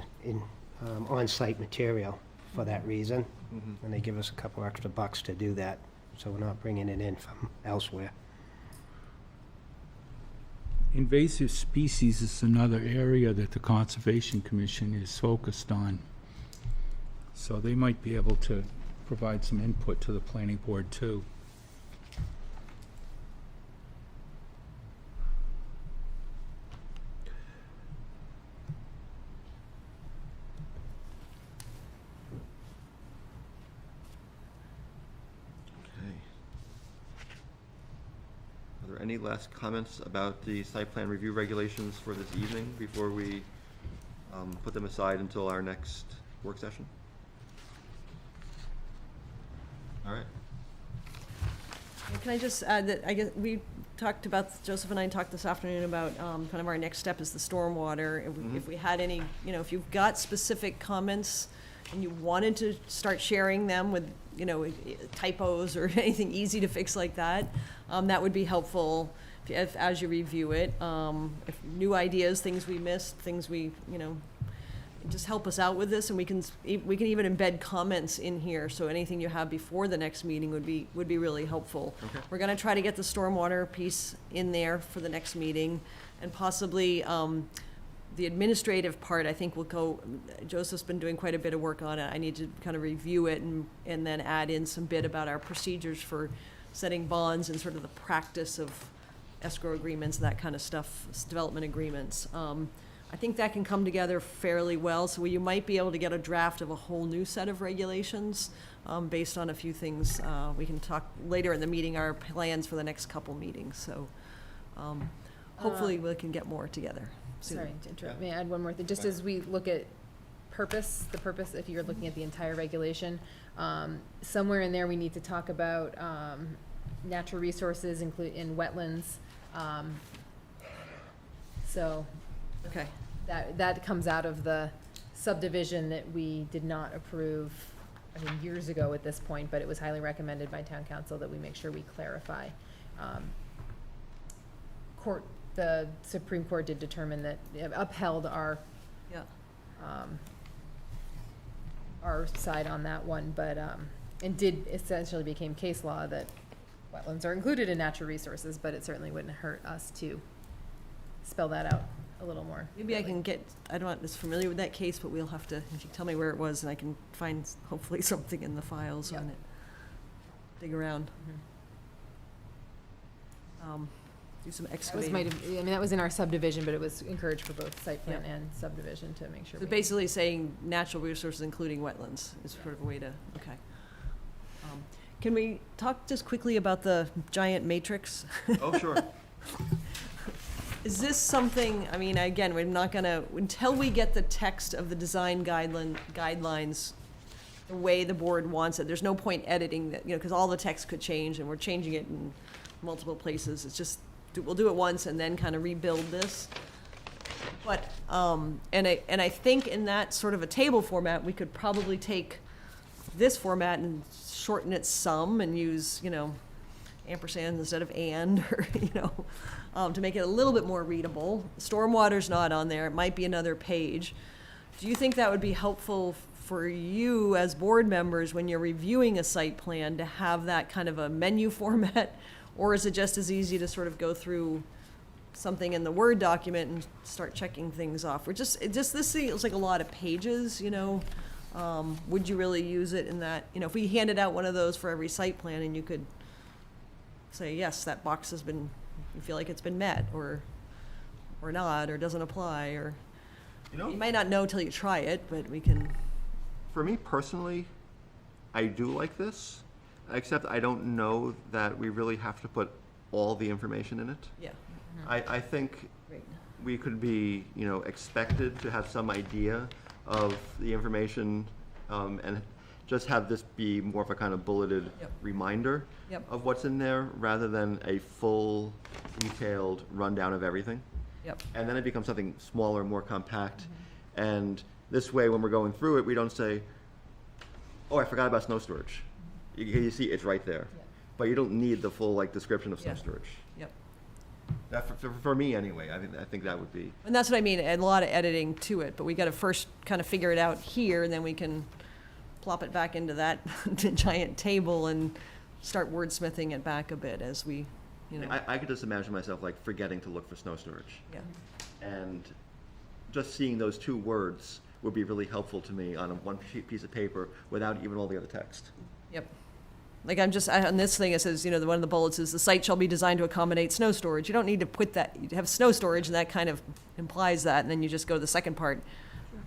on-site material for that reason. Mhm. And they give us a couple extra bucks to do that, so we're not bringing it in from elsewhere. Invasive species is another area that the Conservation Commission is focused on. So they might be able to provide some input to the planning board too. Okay. Are there any last comments about the site plan review regulations for this evening before we put them aside until our next work session? All right. can I just add that, I guess, we talked about, Joseph and I talked this afternoon about, kind of our next step is the stormwater. If we had any, if you've got specific comments and you wanted to start sharing them with, typos or anything easy to fix like that, that would be helpful as you review it. If new ideas, things we missed, things we, just help us out with this, and we can even embed comments in here, so anything you have before the next meeting would be really helpful. Okay. We're gonna try to get the stormwater piece in there for the next meeting, and possibly, the administrative part, I think will go, Joseph's been doing quite a bit of work on it. I need to kind of review it and then add in some bit about our procedures for setting bonds and sort of the practice of escrow agreements, that kind of stuff, development agreements. I think that can come together fairly well, so you might be able to get a draft of a whole new set of regulations, based on a few things. We can talk later in the meeting, our plans for the next couple meetings, so, hopefully we can get more together soon. Sorry to interrupt. May I add one more thing? Just as we look at the purpose, if you're looking at the entire regulation, somewhere in there, we need to talk about, natural resources in wetlands. So Okay, that comes out of the subdivision that we did not approve, I mean, years ago at this point, but it was highly recommended by town council that we make sure we clarify. The Supreme Court did determine that, upheld our yeah. our side on that one, but, and did essentially became case law that wetlands are included in natural resources, but it certainly wouldn't hurt us to spell that out a little more. Maybe I can get, I'm not as familiar with that case, but we'll have to, if you tell me where it was, and I can find hopefully something in the files Yeah. on it. Dig around. Do some That was excavating. that was in our subdivision, but it was encouraged for both site plan and subdivision to make sure. So basically saying natural resources including wetlands is sort of a way to, okay. Can we talk just quickly about the giant matrix? Oh, sure. Is this something, I mean, again, we're not gonna, until we get the text of the design guidelines the way the board wants it, there's no point editing that, because all the text could change, and we're changing it in multiple places. It's just, we'll do it once and then kind of rebuild this. But, and I think in that sort of a table format, we could probably take this format and shorten it some and use, ampersand instead of and, or, to make it a little bit more readable. Stormwater's not on there, it might be another page. Do you think that would be helpful for you as board members when you're reviewing a site plan to have that kind of a menu format? Or is it just as easy to sort of go through something in the Word document and start checking things off? This feels like a lot of pages, would you really use it in that, if we handed out one of those for every site plan and you could say, yes, that box has been, you feel like it's been met, or not, or doesn't apply, or, you might not know till you try it, but we can. For me personally, I do like this, except I don't know that we really have to put all the information in it. Yeah. I think Great. we could be, expected to have some idea of the information, and just have this be more of a kind of bulleted Yep. reminder Yep. of what's in there, rather than a full, detailed rundown of everything. Yep. And then it becomes something smaller, more compact. And this way, when we're going through it, we don't say, oh, I forgot about snow storage. You see, it's right there. Yeah. But you don't need the full, description of snow Yeah. storage. Yep. That, for me anyway, I think that would be. And that's what I mean, a lot of editing to it, but we gotta first kind of figure it out here, and then we can plop it back into that giant table and start wordsmithing it back a bit as we, I could just imagine myself forgetting to look for snow storage. yeah. And just seeing those two words would be really helpful to me on one piece of paper without even all the other text. Yep. On this thing, it says, one of the bullets is, the site shall be designed to accommodate snow storage. You don't need to put that, you have snow storage, and that kind of implies that, and then you just go to the second part,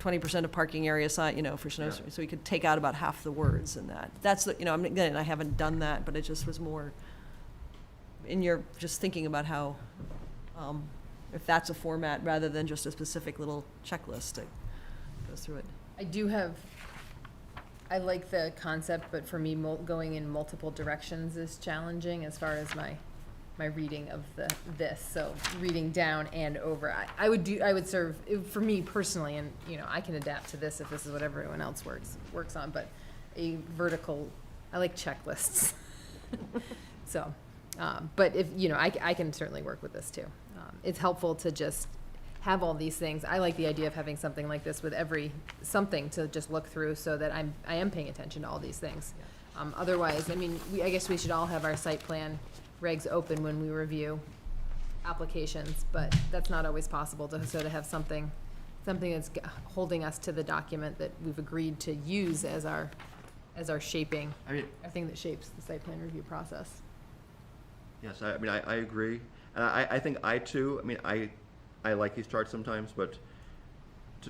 20% of parking area site, for snow Yeah. storage. So we could take out about half the words in that. That's the, again, I haven't done that, but it just was more, in your, just thinking about how, if that's a format, rather than just a specific little checklist that goes through it. I like the concept, but for me, going in multiple directions is challenging as far as my reading of this. So reading down and over, I would serve, for me personally, and, I can adapt to this if this is what everyone else works on, but a vertical, I like checklists. So, but if, I can certainly work with this too. It's helpful to just have all these things. I like the idea of having something like this with something to just look through so that I am paying attention to all these things. Otherwise, I mean, I guess we should all have our site plan regs open when we review applications, but that's not always possible to have something that's holding us to the document that we've agreed to use as our shaping, I mean, our thing that shapes the site plan review process. yes, I mean, I agree. And I think too, I mean, I like these charts sometimes, but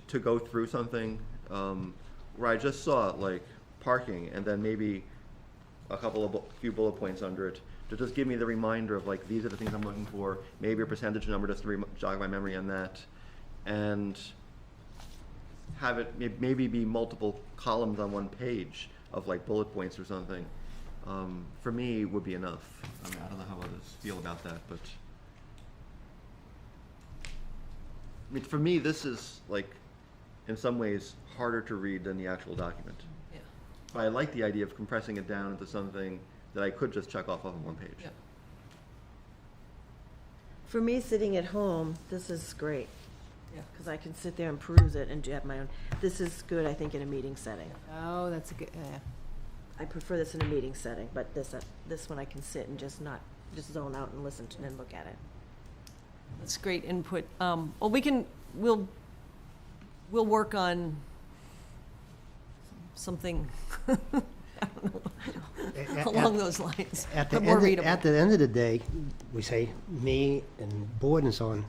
to go through something, where I just saw like parking and then maybe a few bullet points under it, to just give me the reminder of like, these are the things I'm looking for, maybe a percentage number just to jog my memory on that, and have it maybe be multiple columns on one page of like bullet points or something, for me would be enough. I mean, I don't know how others feel about that, but I mean, for me, this is like, in some ways, harder to read than the actual document. Yeah. But I like the idea of compressing it down into something that I could just check off on one page. Yeah. For me, sitting at home, this is great, Yeah. because I can sit there and peruse it and have my own. This is good, I think, in a meeting setting. Oh, that's a good, I prefer this in a meeting setting, but this one I can sit and just zone out and listen to and look at it. That's great input. Well, we'll work on something, I don't know, along those lines. At the More end, readable. at the end of the day, we say, me and board and so on,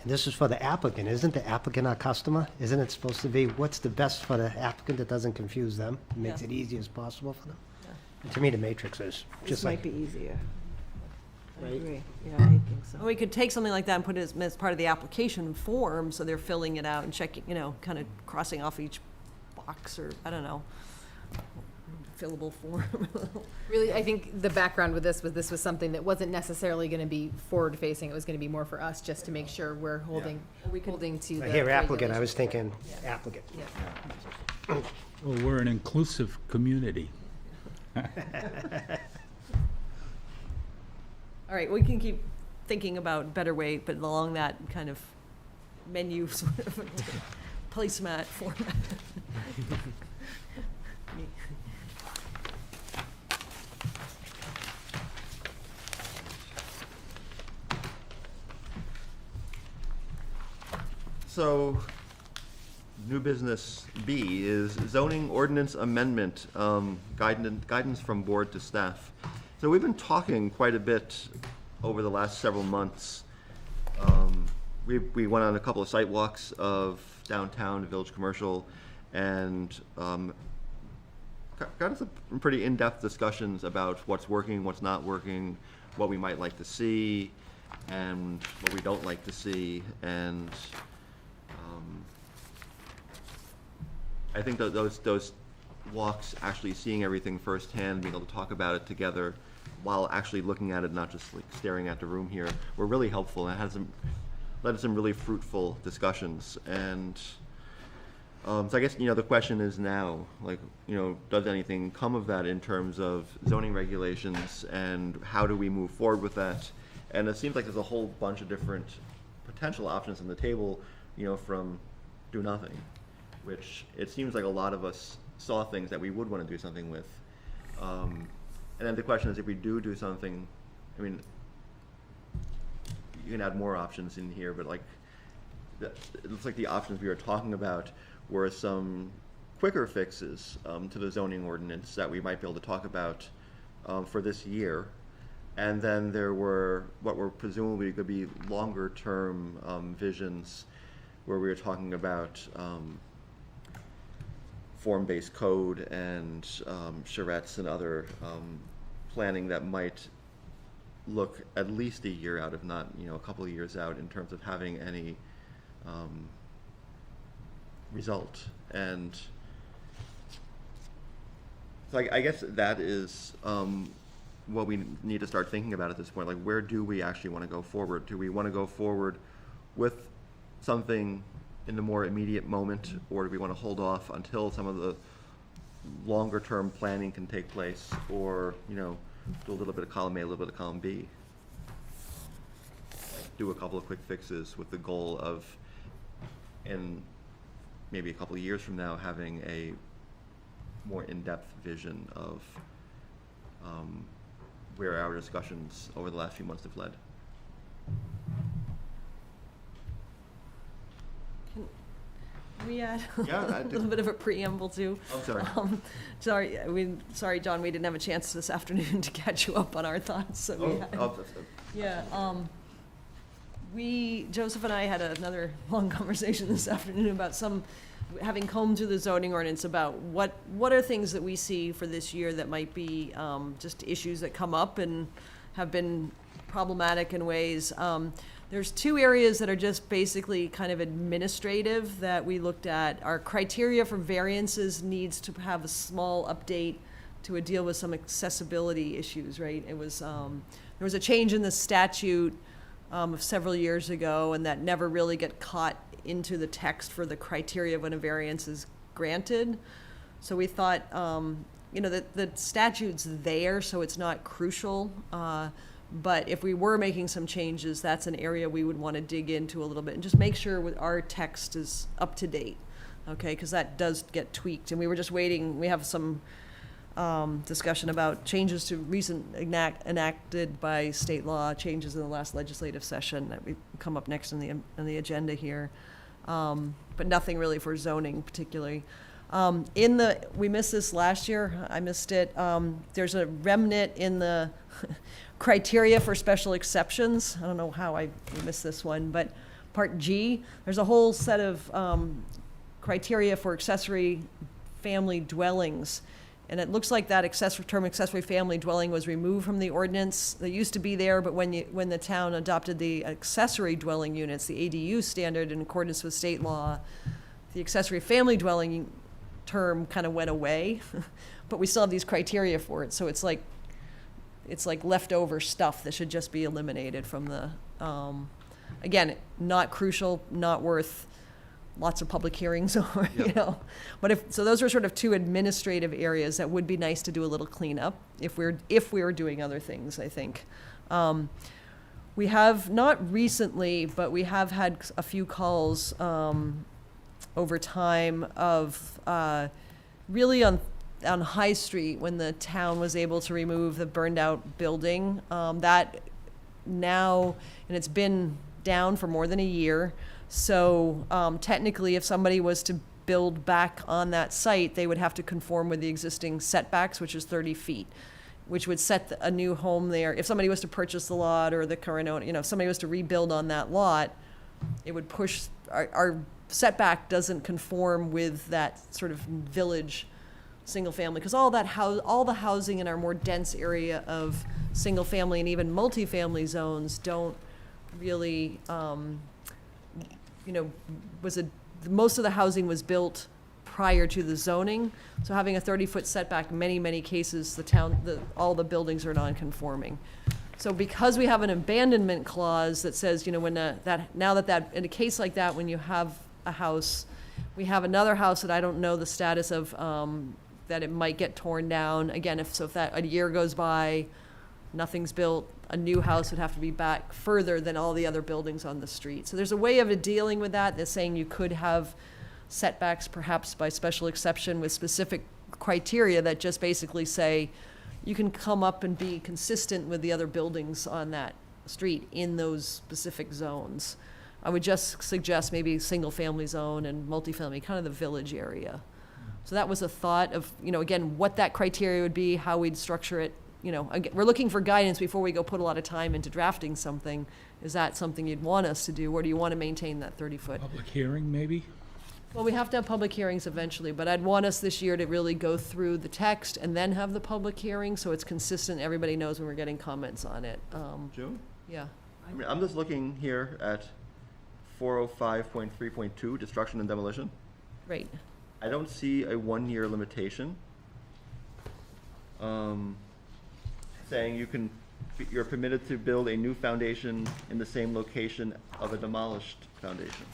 and this is for the applicant. Isn't the applicant our customer? Isn't it supposed to be, what's the best for the applicant that doesn't confuse them, makes Yeah. it easy as possible for them? Yeah. And to me, the matrix is This just might like, be easier. I Right. agree. Yeah, I think so. We could take something like that and put it as part of the application form, so they're filling it out and checking, kind of crossing off each box, or, I don't know, fillable form. really, I think the background with this was something that wasn't necessarily gonna be forward-facing, it was gonna be more for us, just to make sure we're holding to the here applicant, I regulations. was thinking applicant. Yeah. Well, we're an inclusive community. All right, we can keep thinking about better way, but along that kind of menu sort of placemat format. So, new business B is zoning ordinance amendment, guidance from board to staff. So we've been talking quite a bit over the last several months. We went on a couple of site walks of downtown, Village Commercial, and got some pretty in-depth discussions about what's working, what's not working, what we might like to see, and what we don't like to see, and I think that those walks, actually seeing everything firsthand, being able to talk about it together while actually looking at it, not just like staring at the room here, were really helpful, and led to some really fruitful discussions. And so I guess, the question is now, like, does anything come of that in terms of zoning regulations, and how do we move forward with that? And it seems like there's a whole bunch of different potential options on the table, from do nothing, which it seems like a lot of us saw things that we would want to do something with. And then the question is, if we do something, I mean, you can add more options in here, but like, it looks like the options we were talking about were some quicker fixes to the zoning ordinance that we might be able to talk about for this year. And then there were what were presumably could be longer term visions, where we were talking about form-based code and charrettes and other planning that might look at least a year out, if not, a couple of years out, in terms of having any result. And so I guess that is what we need to start thinking about at this point. Like, where do we actually want to go forward? Do we want to go forward with something in the more immediate moment, or do we want to hold off until some of the longer term planning can take place, or, do a little bit of column A, a little bit of column B? Do a couple of quick fixes with the goal of in maybe a couple of years from now, having a more in-depth vision of where our discussions over the last few months have led. Can we add Yeah, I a did. little bit of a preamble too? I'm sorry. Sorry, John, we didn't have a chance this afternoon to catch you up on our thoughts that we Oh, had. that's- Yeah, Joseph and I had another long conversation this afternoon about having combed through the zoning ordinance about what are things that we see for this year that might be, just issues that come up and have been problematic in ways. There's two areas that are just basically kind of administrative that we looked at. Our criteria for variances needs to have a small update to deal with some accessibility issues, right? It was, there was a change in the statute of several years ago, and that never really got caught into the text for the criteria when a variance is granted. So we thought, that the statute's there, so it's not crucial. But if we were making some changes, that's an area we would want to dig into a little bit and just make sure our text is up to date, okay? Because that does get tweaked, and we were just waiting. We have some discussion about changes to recent enacted by state law, changes in the last legislative session that we come up next on the agenda here, but nothing really for zoning particularly. We missed this last year. I missed it. There's a remnant in the criteria for special exceptions. I don't know how I missed this one, but Part G, there's a whole set of criteria for accessory family dwellings. And it looks like that term accessory family dwelling was removed from the ordinance. They used to be there, but when the town adopted the accessory dwelling units, the ADU standard in accordance with state law, the accessory family dwelling term kind of went away, but we still have these criteria for it. So it's like leftover stuff that should just be eliminated from the, again, not crucial, not worth lots of public hearings or, Yep. But so those are sort of two administrative areas that would be nice to do a little cleanup if we're doing other things, I think. We have, not recently, but we have had a few calls over time of really on High Street when the town was able to remove the burned out building. That now, and it's been down for more than a year. So technically, if somebody was to build back on that site, they would have to conform with the existing setbacks, which is 30 feet, which would set a new home there. If somebody was to purchase the lot or the current owner, if somebody was to rebuild on that lot, it would push, our setback doesn't conform with that sort of village single family, because all the housing in our more dense area of single family and even multifamily zones don't really, most of the housing was built prior to the zoning. So having a 30-foot setback, many cases, all the buildings are non-conforming. So because we have an abandonment clause that says, in a case like that, when you have a house, we have another house that I don't know the status of, that it might get torn down. Again, if that a year goes by, nothing's built, a new house would have to be back further than all the other buildings on the street. So there's a way of dealing with that. That's saying you could have setbacks perhaps by special exception with specific criteria that just basically say you can come up and be consistent with the other buildings on that street in those specific zones. I would just suggest maybe single-family zone and multifamily, kind of the village area. So that was a thought of, again, what that criteria would be, how we'd structure it. Again, we're looking for guidance before we go put a lot of time into drafting something. Is that something you'd want us to do, or do you want to maintain that 30-foot? Public hearing, maybe? Well, we have to have public hearings eventually, but I'd want us this year to really go through the text and then have the public hearing, so it's consistent, everybody knows when we're getting comments on it. June? Yeah. I mean, I'm just looking here at 405.3.2, destruction and demolition. Right. I don't see a 1-year limitation. Saying you're permitted to build a new foundation in the same location of a demolished foundation.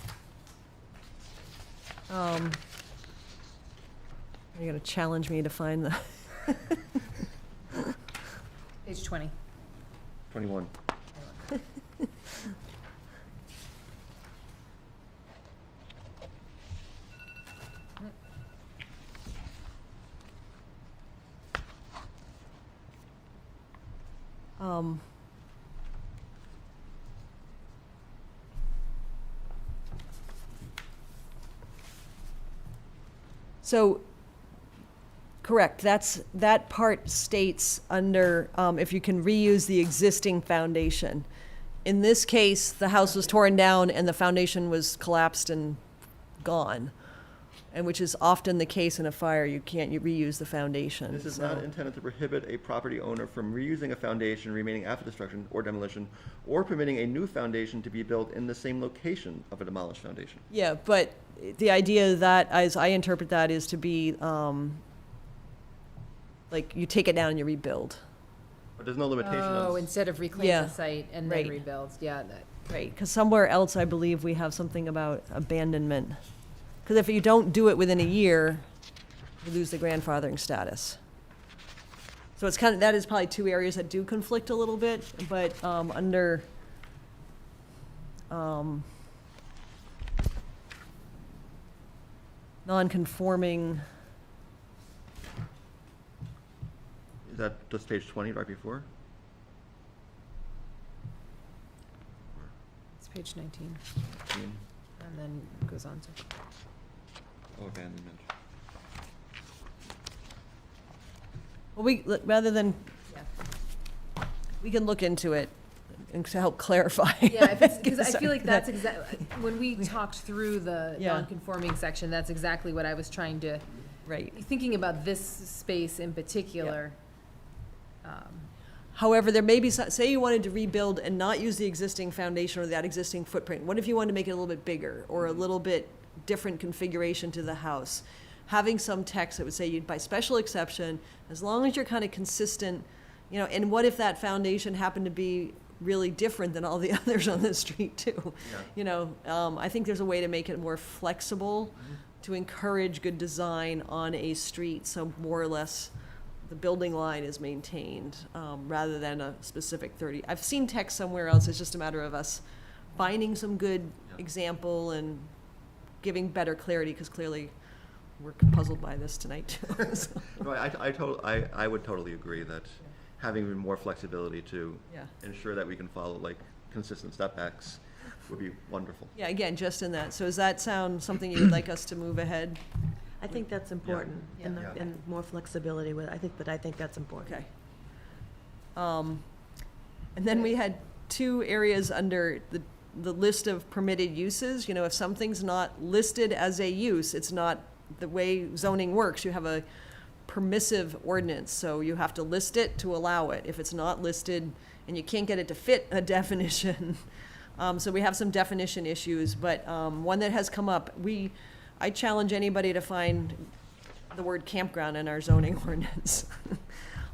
You're gonna challenge me to find the, Page 20. 21. So, correct, that part states under, if you can reuse the existing foundation. In this case, the house was torn down and the foundation was collapsed and gone. And which is often the case in a fire, you reuse the foundation. This is so- not intended to prohibit a property owner from reusing a foundation remaining after destruction or demolition, or permitting a new foundation to be built in the same location of a demolished foundation. Yeah, but the idea that, as I interpret that, is to be, like, you take it down and you rebuild. But there's no limitation on. Oh, instead of reclaim Yeah, the site and right. then rebuild, yeah, that, Right, because somewhere else I believe we have something about abandonment. Because if you don't do it within a year, you lose the grandfathering status. So it's kind of, that is probably two areas that do conflict a little bit, but under non-conforming, Is that just page 20 right before? it's page 19, I mean, and then it goes on to. oh, abandonment. well, rather than, Yeah. we can look into it and to help clarify. Yeah, if it's, because I feel like Sorry. that's exactly, when we talked through the Yeah. non-conforming section, that's exactly what I was trying to, Right. thinking about this space in particular. However, there may be, say you wanted to rebuild and not use the existing foundation or that existing footprint. What if you wanted to make it a little bit bigger or a little bit different configuration to the house? Having some text that would say you'd, by special exception, as long as you're kind of consistent, you know, and what if that foundation happened to be really different than all the others on the street too? Yeah. You know, I think there's a way to make it more flexible, to encourage good design on a street, so more or less the building line is maintained, rather than a specific 30. I've seen text somewhere else, it's just a matter of us finding some good Yeah. example and giving better clarity, because clearly we're puzzled by this tonight too. So, No, I would totally agree that having even more flexibility to yeah. ensure that we can follow like consistent step backs would be wonderful. Yeah, again, just in that. So does that sound something you would like us to move ahead? I think that's important, and, Yeah. and more flexibility with, I think that's important. Okay. And then we had two areas under the list of permitted uses. You know, if something's not listed as a use, it's not the way zoning works. You have a permissive ordinance, so you have to list it to allow it. If it's not listed and you can't get it to fit a definition. So we have some definition issues, but one that has come up, I challenge anybody to find the word campground in our zoning ordinance.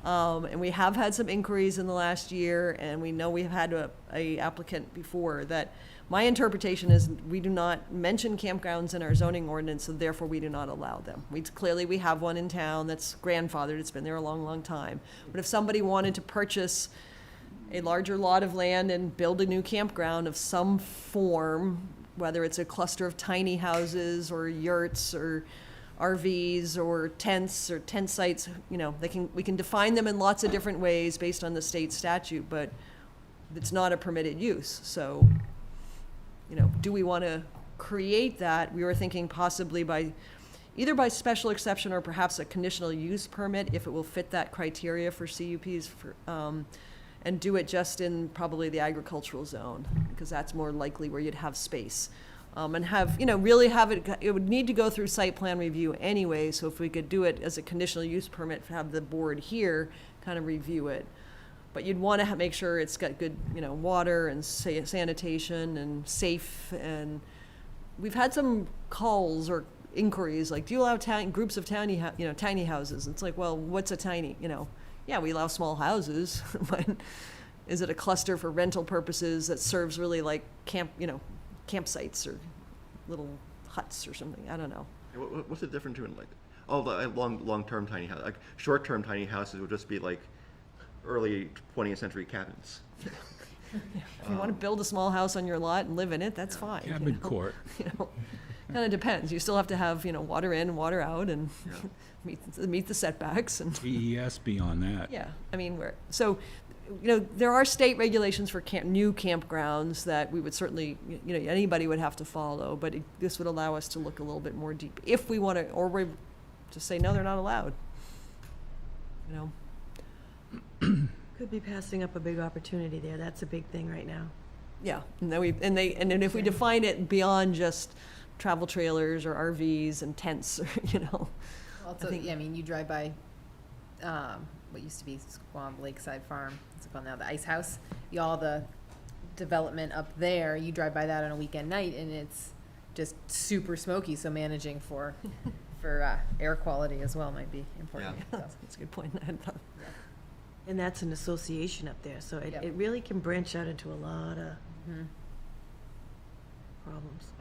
And we have had some inquiries in the last year, and we know we've had a applicant before that my interpretation is we do not mention campgrounds in our zoning ordinance, so therefore we do not allow them. Clearly we have one in town that's grandfathered, it's been there a long, long time. But if somebody wanted to purchase a larger lot of land and build a new campground of some form, whether it's a cluster of tiny houses or yurts or RVs or tents or tent sites, you know, we can define them in lots of different ways based on the state statute, but it's not a permitted use. So, you know, do we want to create that? We were thinking possibly either by special exception or perhaps a conditional use permit if it will fit that criteria for CUPs and do it just in probably the agricultural zone, because that's more likely where you'd have space. And have, you know, really have it would need to go through site plan review anyway, so if we could do it as a conditional use permit, have the board here kind of review it. But you'd want to make sure it's got good, you know, water and sanitation and safe, and we've had some calls or inquiries, like, do you allow groups of tiny houses? And it's like, well, what's a tiny, you know? Yeah, we allow small houses, but is it a cluster for rental purposes that serves really like campsites or little huts or something? I don't know. What's the difference between like, the long-term tiny house, like short-term tiny houses would just be like early 20th century cabins. If you want to build a small house on your lot and live in it, that's fine. you Cabin know? court. You know, kind of depends. You still have to have, you know, water in, water out, and Yeah. meet the setbacks and. DES beyond that. Yeah, I mean, so there are state regulations for new campgrounds that we would certainly, anybody would have to follow, but this would allow us to look a little bit more deep if we want to, or we just say, no, they're not allowed. Could be passing up a big opportunity there. That's a big thing right now. Yeah, and then if we define it beyond just travel trailers or RVs and tents, Also, I think- yeah, I mean, you drive by, what used to be Squam Lakeside Farm, it's called now the Ice House. All the development up there, you drive by that on a weekend night and it's just super smoky, so managing for air quality as well might be important. Yeah. So, That's a good point. I hadn't thought- And that's an association up there, so Yep. it really can branch out into a lot of mhm. problems.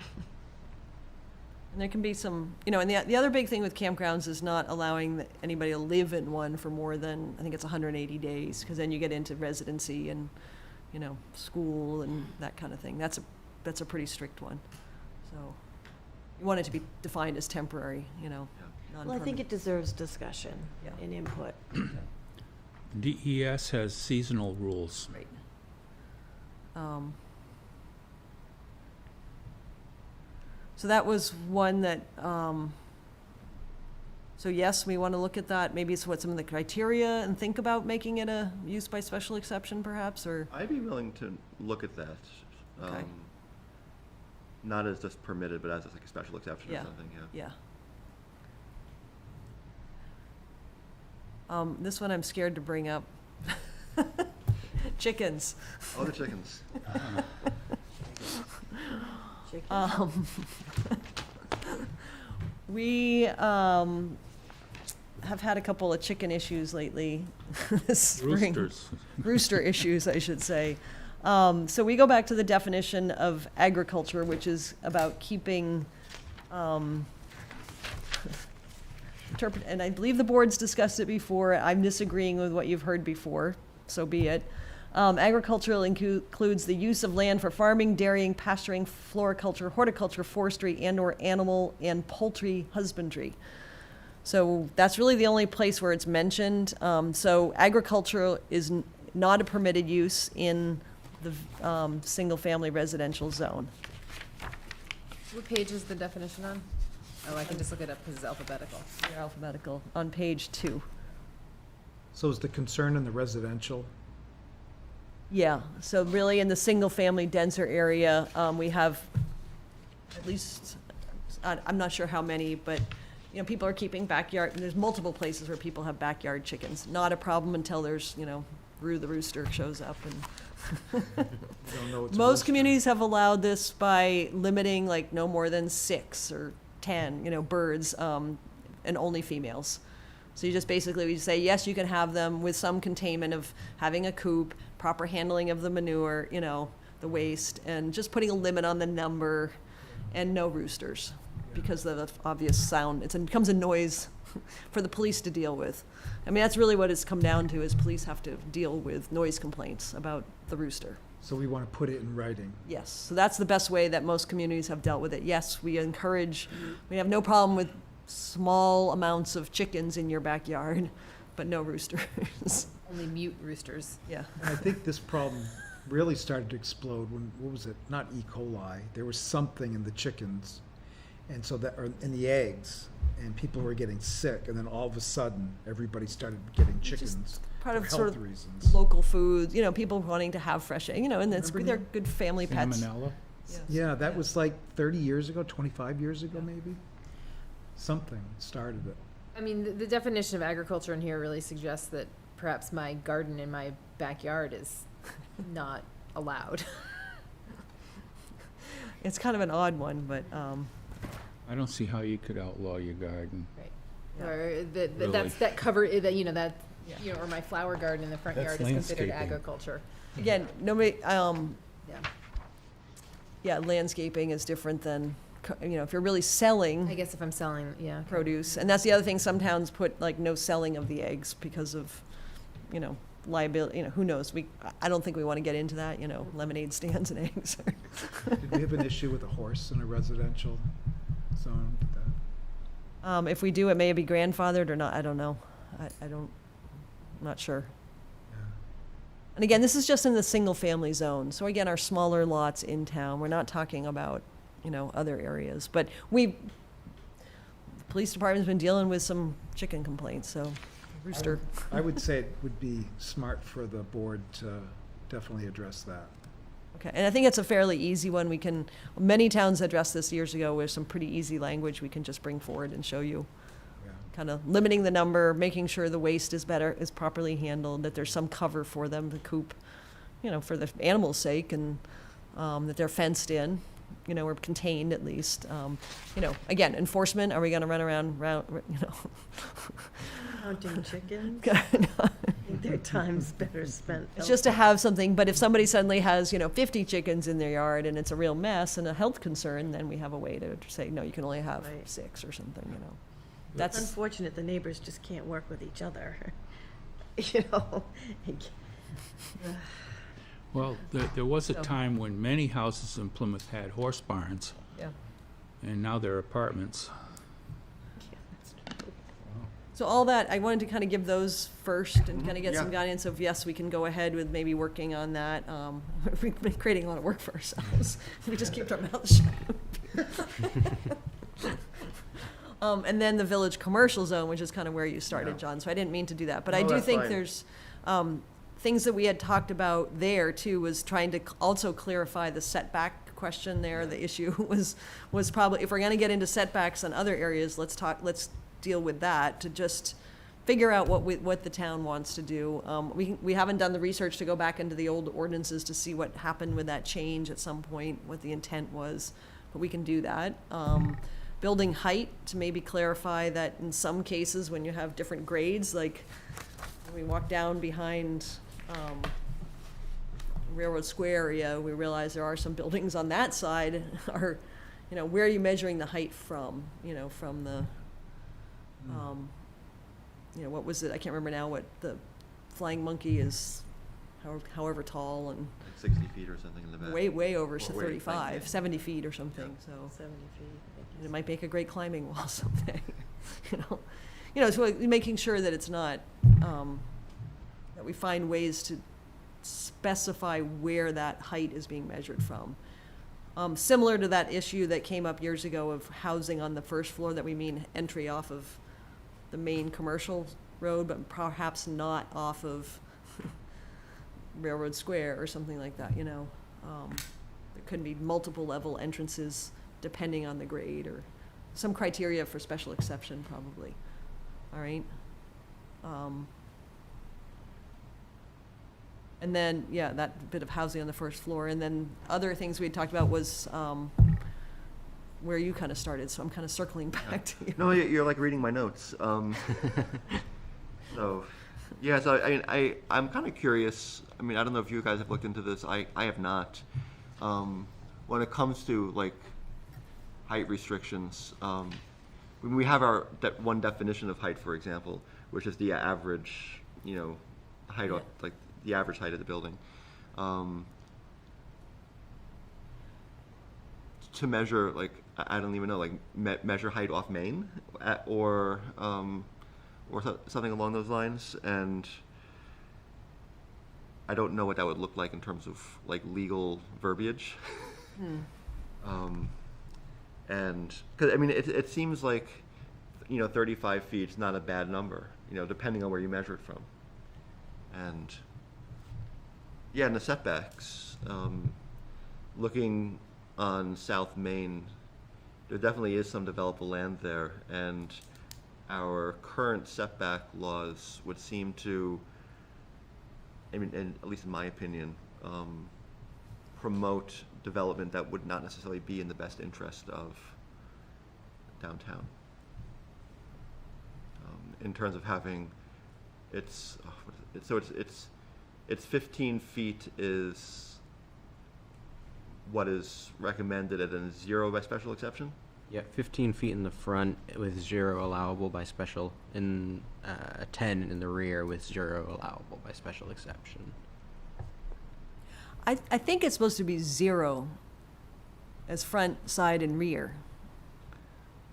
And there can be some, and the other big thing with campgrounds is not allowing anybody to live in one for more than, I think it's 180 days, because then you get into residency and, school and that kind of thing. That's a pretty strict one. So you want it to be defined as temporary, Well, I think non-permanent. it deserves discussion Yeah. and input. DES has seasonal rules. Right. So that was one that, so yes, we want to look at that. Maybe it's what some of the criteria and think about making it a use by special exception perhaps, or, I'd be willing to look at that. Okay. Not as just permitted, but as like a special exception or Yeah. something, yeah. yeah. This one I'm scared to bring up. Chickens. Oh, the chickens. Chicken. We have had a couple of chicken issues lately this spring. Roosters. Rooster issues, I should say. So we go back to the definition of agriculture, which is about keeping, and I believe the board's discussed it before. I'm disagreeing with what you've heard before, so be it. Agricultural includes the use of land for farming, dairying, pasturing, floriculture, horticulture, forestry, and/or animal and poultry husbandry. So that's really the only place where it's mentioned. So agriculture is not a permitted use in the single-family residential zone. What page is the definition on? Oh, I can just look it up because it's alphabetical. They're alphabetical, on page 2. So is the concern in the residential? Yeah, so really in the single-family denser area, we have at least, I'm not sure how many, but, people are keeping backyard, and there's multiple places where people have backyard chickens. Not a problem until there's, Roo the rooster shows up and. We don't know it's a Most rooster. communities have allowed this by limiting like no more than 6 or 10, birds, and only females. So you just basically, we say, yes, you can have them with some containment of having a coop, proper handling of the manure, the waste, and just putting a limit on the number, and no roosters, because of the obvious sound. It becomes a noise for the police to deal with. I mean, that's really what it's come down to, is police have to deal with noise complaints about the rooster. So we want to put it in writing. Yes, so that's the best way that most communities have dealt with it. Yes, we encourage, we have no problem with small amounts of chickens in your backyard, but no roosters. Only mute roosters. Yeah. And I think this problem really started to explode when, what was it? Not E. coli. There was something in the chickens, and so that, or in the eggs, and people were getting sick. And then all of a sudden, everybody started getting chickens Part for of sort health of reasons. local foods, people wanting to have fresh, and it's, Remember they're that? good family pets. Salmonella. Yes. Yeah, that was like 30 years ago, 25 years ago, maybe. Something started it. I mean, the definition of agriculture in here really suggests that perhaps my garden in my backyard is not allowed. It's kind of an odd one, but, I don't see how you could outlaw your garden. Right. Yeah. Or that, Really. that's, that cover, that, or my flower garden in the front That's yard is considered landscaping. agriculture. again, nobody, Yeah. yeah, landscaping is different than, if you're really selling I guess if I'm selling, yeah. okay. produce. And that's the other thing, some towns put like no selling of the eggs because of, liability, who knows? I don't think we want to get into that, lemonade stands and eggs. Did we have an issue with a horse in a residential zone? If we do, it may be grandfathered or not, I don't know. I'm not sure. Yeah. And again, this is just in the single-family zone. So again, our smaller lots in town, we're not talking about, other areas. But the police department's been dealing with some chicken complaints, so rooster. I would say it would be smart for the board to definitely address that. Okay, and I think it's a fairly easy one. Many towns addressed this years ago with some pretty easy language we can just bring forward and show you. Yeah. Kind of limiting the number, making sure the waste is properly handled, that there's some cover for them to coop, for the animals' sake, and that they're fenced in, or contained at least. Again, enforcement, are we gonna run around, Counting chickens, I think their time's better spent. It's just to have something, but if somebody suddenly has, 50 chickens in their yard and it's a real mess and a health concern, then we have a way to say, no, you can only have Right. 6 or something, It's That's, unfortunate the neighbors just can't work with each other, Well, there was a So- time when many houses in Plymouth had horse barns, yeah. and now they're apartments. So all that, I wanted to kind of give those first and kind of get some Yeah. guidance of, yes, we can go ahead with maybe working on that. We've been creating a lot of work for ourselves. We just keep our mouths shut. And then the village commercial zone, which is kind of where you started, Yeah. John, so I didn't mean to do that. But I No, do that's think fine. there's things that we had talked about there too, was trying to also clarify the setback question there. The issue was probably, if we're gonna get into setbacks on other areas, let's deal with that, to just figure out what the town wants to do. We haven't done the research to go back into the old ordinances to see what happened with that change at some point, what the intent was, but we can do that. Building height, to maybe clarify that in some cases, when you have different grades, like when we walk down behind Railroad Square area, we realize there are some buildings on that side are, where are you measuring the height from? From the, what was it? I can't remember now what the Flying Monkey is, however tall, and Like 60 feet or something in the back. way over Or to where you find 35, it. 70 feet or something, so. 70 feet, I think. It might make a great climbing wall someday, so making sure that it's not, that we find ways to specify where that height is being measured from. Similar to that issue that came up years ago of housing on the first floor, that we mean entry off of the main commercial road, but perhaps not off of Railroad Square or something like that, there could be multiple level entrances depending on the grade, or some criteria for special exception probably, all right? And then, yeah, that bit of housing on the first floor, and then other things we had talked about was, where you kind of started, so I'm kind of circling back to you. No, you're like reading my notes. So, yeah, so I'm kind of curious. I mean, I don't know if you guys have looked into this. I have not. When it comes to like height restrictions, when we have that one definition of height, for example, which is the average, height, Yeah. like the average height of the building. To measure, like, I don't even know, like measure height off Main, or something along those lines, and I don't know what that would look like in terms of like legal verbiage. And because I mean, it seems like 35 feet is not a bad number, depending on where you measure it from, and yeah, and the setbacks. Looking on South Main, there definitely is some developable land there, and our current setback laws would seem to, I mean, and at least in my opinion, promote development that would not necessarily be in the best interest of downtown. In terms of having, it's 15 feet is what is recommended at a 0 by special exception? Yeah, 15 feet in the front with 0 allowable by special, and 10 in the rear with 0 allowable by special exception. I think it's supposed to be 0 as front, side, and rear.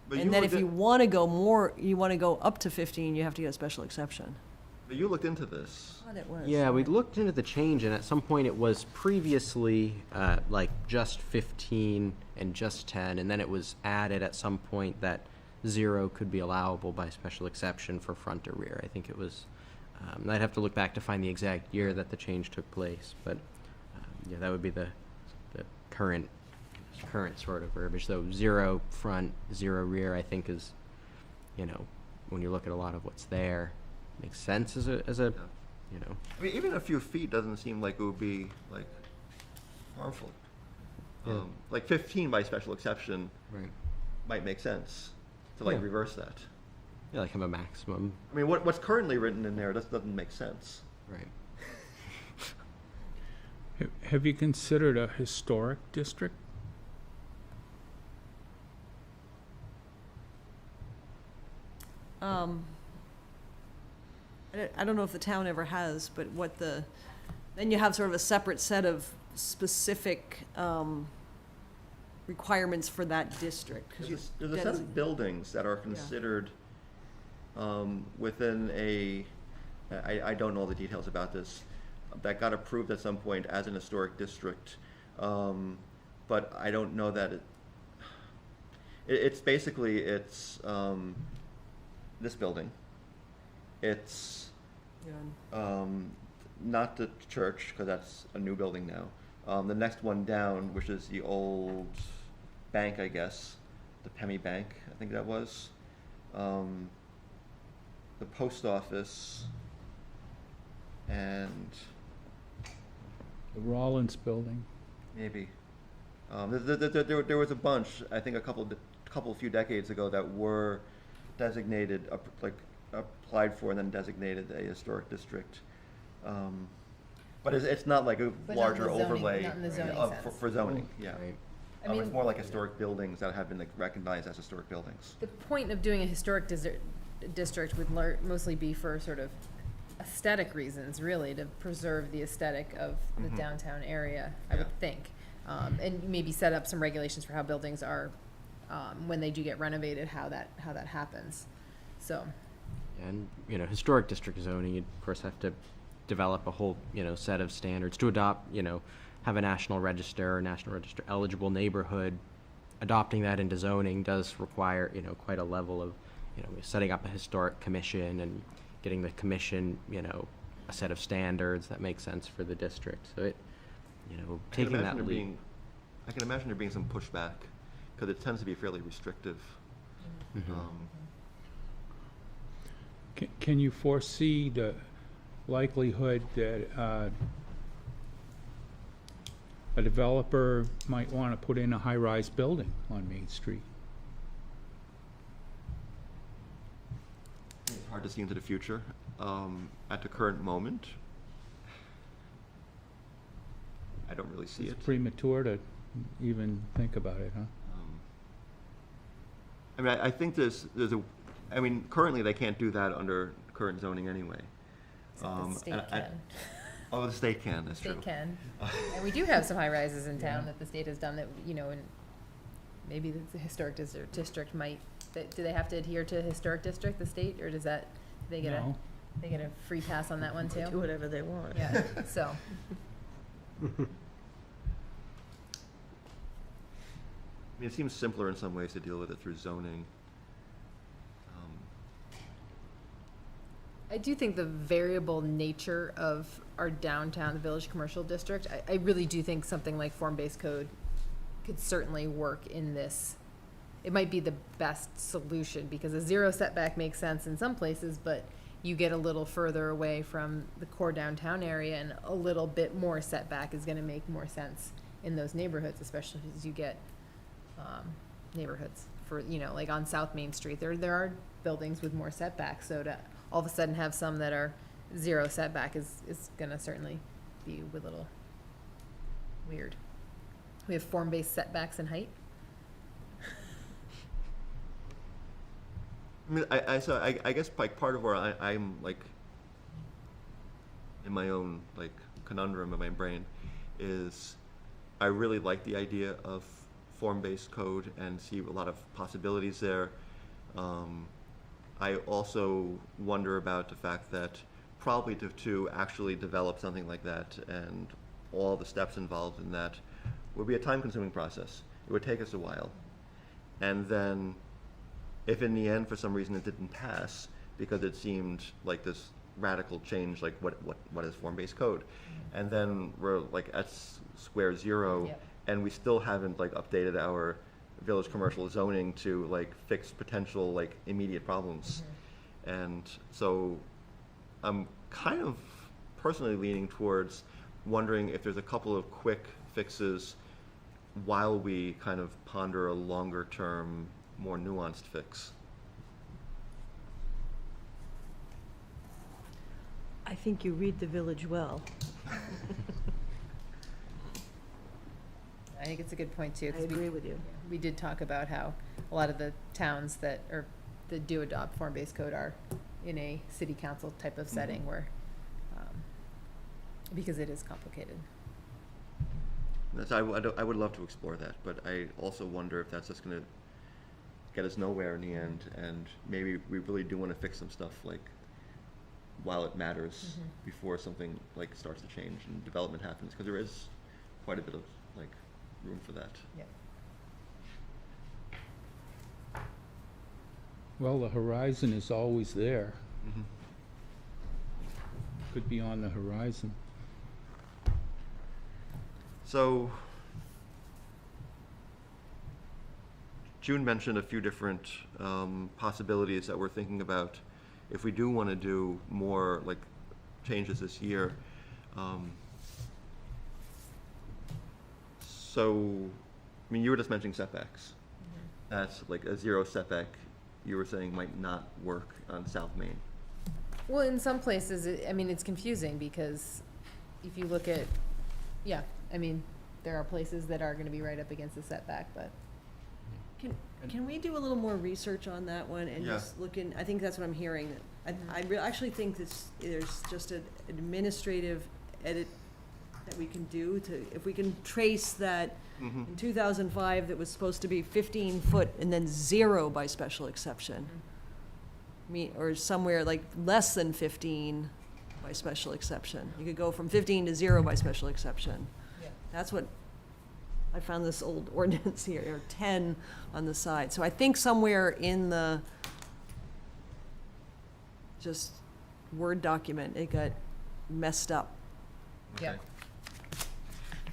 But And then would if you want to go more, you want to go up to 15, you have to get a special exception. But you looked into this. Thought it was. Yeah, we looked into the change, and at some point it was previously like just 15 and just 10, and then it was added at some point that 0 could be allowable by special exception for front or rear. I think it was, I'd have to look back to find the exact year that the change took place, but yeah, that would be the current sort of verbiage. So 0 front, 0 rear, I think is, you know, when you look at a lot of what's there, makes sense as a you know. I mean, even a few feet doesn't seem like it would be like harmful. Yeah. Like 15 by special exception Right. might make sense to like Yeah. reverse that. Yeah, like have a maximum. I mean, what's currently written in there doesn't make sense. Right. Have you considered a historic district? I don't know if the town ever has, but then you have sort of a separate set of specific requirements for that district. 'Cause There's a set of buildings that are considered within I don't know all the details about this, that got approved at some point as an historic district. But I don't know that it's basically, this building. It's Yeah. not the church, because that's a new building now. The next one down, which is the old bank, I guess, the Pemmy Bank, I think that was. The post office, and The Rollins Building? maybe. There was a bunch, I think a few decades ago, that were designated, applied for and then designated a historic district. But it's not like a But not in larger the zoning- overlay not in the zoning sense. for zoning, yeah. Right. I mean, It's more like historic buildings that have been like, recognized as historic buildings. the point of doing a historic district would mostly be for sort of aesthetic reasons, really, to preserve the aesthetic of the Mhm. downtown area, I Yeah. would think. And maybe set up some regulations for how buildings are, when they do get renovated, how that happens. So, And, you know, historic district zoning, you'd of course have to develop a whole, you know, set of standards to adopt, you know, have a national register eligible neighborhood. Adopting that into zoning does require, you know, quite a level of, you know, setting up a historic commission and getting the commission, you know, a set of standards that make sense for the district. So it, you know, taking that leap. I can imagine there being some pushback, because it tends to be fairly restrictive. Mhm. Can you foresee the likelihood that a developer might want to put in a high-rise building on Main Street? It's hard to see into the future. At the current moment, I don't really see it. It's premature to even think about it, huh? I mean, I think I mean, currently they can't do that under current zoning anyway. except the state and I- can. Oh, the state can, that's The true. state can. And we do have some high rises in town that the state has done that, you know, and maybe the historic district might, do they have to adhere to historic district, the state, or does that, they get No. they get a free pass on that one too? Do whatever they want. Yeah, so, I mean, it seems simpler in some ways to deal with it through zoning. I do think the variable nature of our downtown, the Village Commercial District, I really do think something like form-based code could certainly work in this. It might be the best solution, because a 0 setback makes sense in some places, but you get a little further away from the core downtown area, and a little bit more setback is gonna make more sense in those neighborhoods, especially as you get, neighborhoods for, you know, like on South Main Street, there are buildings with more setbacks, so to all of a sudden have some that are 0 setback is gonna certainly be a little weird. We have form-based setbacks in height. I mean, I guess like part of where I'm like in my own like conundrum in my brain is I really like the idea of form-based code and see a lot of possibilities there. I also wonder about the fact that probably to actually develop something like that and all the steps involved in that would be a time-consuming process. It would take us a while. And then, if in the end, for some reason, it didn't pass, because it seemed like this radical change, like what is form-based code? And then we're like at square zero, Yep. and we still haven't like updated our village commercial zoning to like fix potential like immediate problems. And so I'm kind of personally leaning towards wondering if there's a couple of quick fixes while we kind of ponder a longer term, more nuanced fix. I think you read the village well. I think it's a good point too. I 'cause agree with you. We did talk about how a lot of the towns that do adopt form-based code are in a city council type of setting where, because it is complicated. I would love to explore that, but I also wonder if that's just going to get us nowhere in the end, and maybe we really do want to fix some stuff like while it matters before something like starts to change and development happens, because there is quite a bit of like room for that. Yep. Well, the horizon is always there. Mhm. Could be on the horizon. So, June mentioned a few different possibilities that we're thinking about if we do want to do more like changes this year. So, I mean, you were just mentioning setbacks. That's like a zero setback, you were saying might not work on South Main. Well, in some places, I mean, it's confusing because if you look at, yeah, I mean, there are places that are gonna be right up against the setback, but. Can we do a little more research on that one and Yeah. just look in, I think that's what I'm hearing. I actually think there's just an administrative edit that we can do if we can trace that Mhm. in 2005 that was supposed to be 15 foot and then 0 by special exception. Or somewhere like less than 15 by special exception. You could go from 15 to 0 by special exception. Yeah. That's what, I found this old ordinance here, or 10 on the side. So I think somewhere in the just Word document, it got messed up. Yeah. Okay.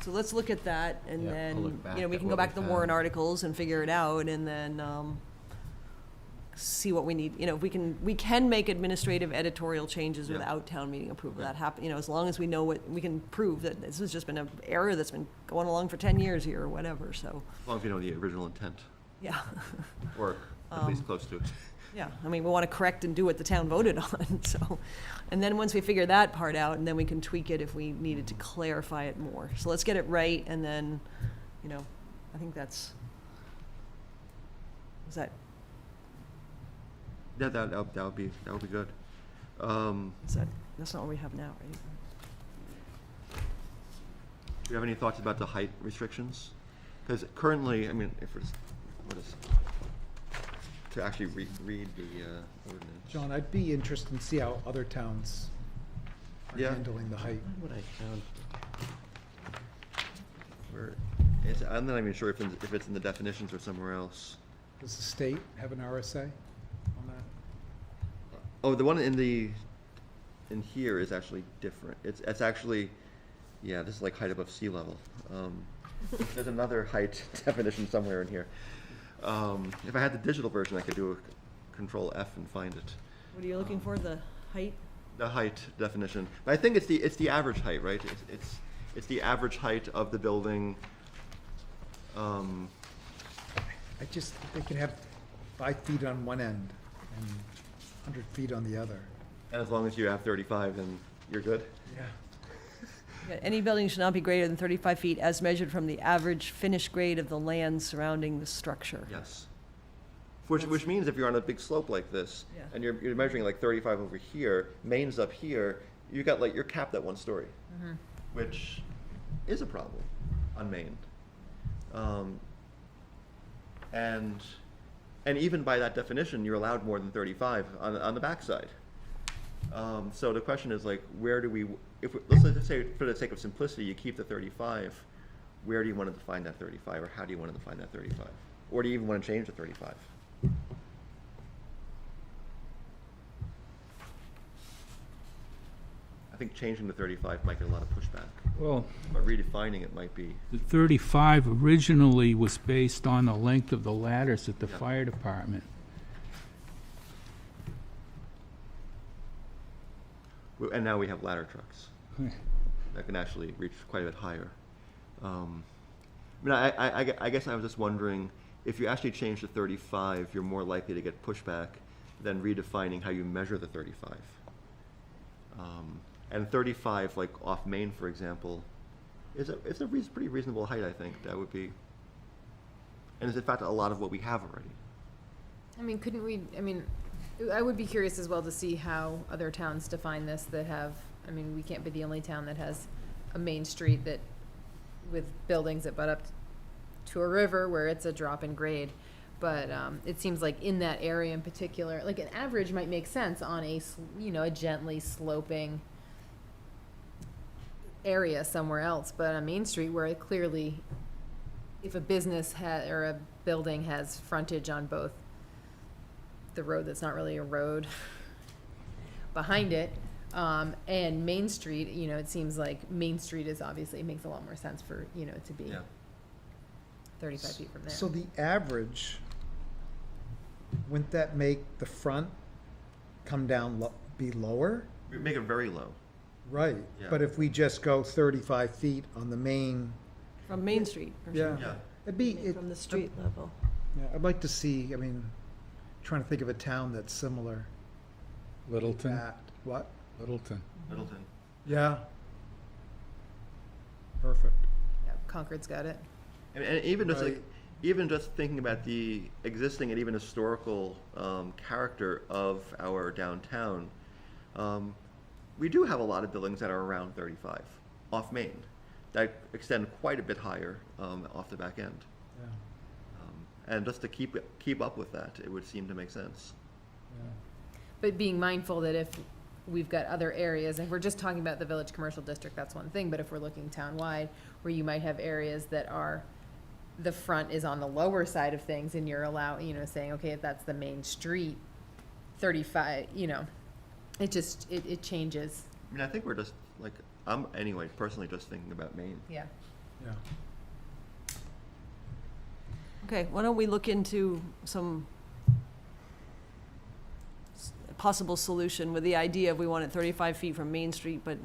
So let's look at that, and Yeah, I'll then, look back we at can go what back we to the warrant found. articles and figure it out, and then, see what we need, we can make administrative editorial changes Yeah. without town meeting approval. Okay. That happen, as long as we know we can prove that this has just been an error that's been going along for 10 years here or whatever, so, As long as you know the original intent, yeah. or at least close to it. Yeah, I mean, we want to correct and do what the town voted on, so, and then once we figure that part out, and then we can tweak it if we needed to clarify it more. So let's get it right, and then, I think is that, Yeah, that would be good. that's not what we have now, right? Do you have any thoughts about the height restrictions? Because currently, I mean, to actually read the ordinance. John, I'd be interested to see how other towns are Yeah. handling the height. What I found. I'm not even sure if it's in the definitions or somewhere else. Does the state have an RSA on that? Oh, the one in here is actually different. It's actually, yeah, this is like height above sea level. There's another height definition somewhere in here. If I had the digital version, I could do a Control F and find it. What are you looking for, the height? The height definition. But I think it's the average height, right? It's the average height of the building. They can have 5 feet on one end and 100 feet on the other. And as long as you have 35, then you're good. Yeah. Yeah, any building should not be greater than 35 feet as measured from the average finished grade of the land surrounding the structure. Yes. Which means if you're on a big slope like this, Yeah. and you're measuring like 35 over here, Maine's up here, you're capped at 1 story, which is a problem on Maine. And even by that definition, you're allowed more than 35 on the backside. So the question is like, where do we, let's just say for the sake of simplicity, you keep the 35, where do you want to define that 35, or how do you want to define that 35? Or do you even want to change the 35? I think changing the 35 might get a lot of pushback, Well, but redefining it might be, the 35 originally was based on the length of the ladders at the Yeah. fire department. and now we have ladder trucks that can actually reach quite a bit higher. I mean, I guess I was just wondering, if you actually change the 35, you're more likely to get pushback than redefining how you measure the 35. And 35, like off Main, for example, it's a pretty reasonable height, I think. That would be, and it's in fact a lot of what we have already. I mean, couldn't we, I mean, I would be curious as well to see how other towns define this that have, I mean, we can't be the only town that has a main street that, with buildings that butt up to a river where it's a drop in grade. But it seems like in that area in particular, like an average might make sense on a, a gently sloping area somewhere else, but on Main Street where it clearly, if a business or a building has frontage on both the road that's not really a road behind it, and Main Street, it seems like Main Street is obviously, it makes a lot more sense for, to be 35 feet from there. So the average, wouldn't that make the front come down, be lower? We make it very low. Right, Yeah. but if we just go 35 feet on the main, From Main Street. or yeah. something. Yeah. It'd be, From the street level. yeah, I'd like to see, I mean, trying to think of a town that's similar to Littleton, that. What? Littleton. Middleton. Yeah. Perfect. Yeah, Concord's got it. And even just Right. like, even just thinking about the existing and even historical character of our downtown, we do have a lot of buildings that are around 35 off Main that extend quite a bit higher off the back end. Yeah, And just to keep up with that, it would seem to make sense. yeah. But being mindful that if we've got other areas, if we're just talking about the Village Commercial District, that's one thing, but if we're looking town-wide, where you might have areas that are, the front is on the lower side of things, and you're saying, okay, if that's the main street, 35, it just, it changes. I mean, I think we're just like, I'm anyway personally just thinking about Maine. Yeah. Yeah. Okay, why don't we look into some possible solution with the idea of we want it 35 feet from Main Street, but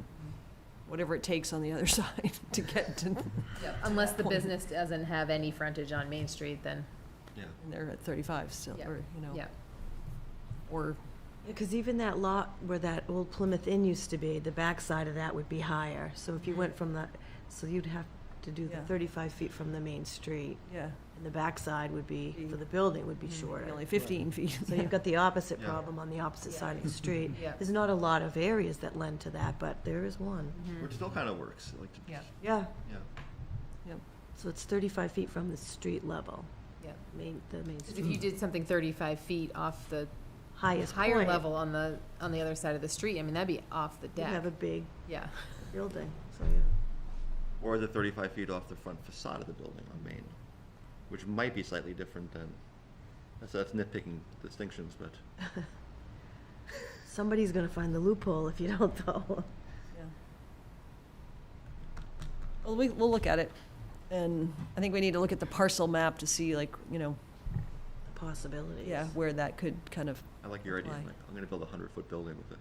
whatever it takes on the other side to get to, Unless the business doesn't have any frontage on Main Street, then, Yeah. and they're at 35 still, Yeah. or, yeah. or, Because even that lot where that old Plymouth Inn used to be, the backside of that would be higher. So if you went from the, so you'd have to do the Yeah. 35 feet from the main street. yeah, And the backside would be, for the building, would be shorter. only 15 feet. So you've got the opposite Yeah. problem on the opposite side of the street. Yeah. There's not a lot of areas that lend to that, but there is one. Which still kind of works. Like, Yeah. Yeah, Yeah. so it's 35 feet from the street level, Yeah. the main If street. you did something 35 feet off the Highest higher point, level on the other side of the street, I mean, that'd be off the You have a deck. big Yeah. building, so yeah. Or the 35 feet off the front facade of the building on Main, which might be slightly different than, that's nitpicking distinctions, but Somebody's gonna find the loophole if you don't, though. Yeah. Well, we'll look at it, and I think we need to look at the parcel map to see, like, Possibilities. yeah, where that could kind of, I like your idea. Why? Like, I'm going to build a 100-foot building with it.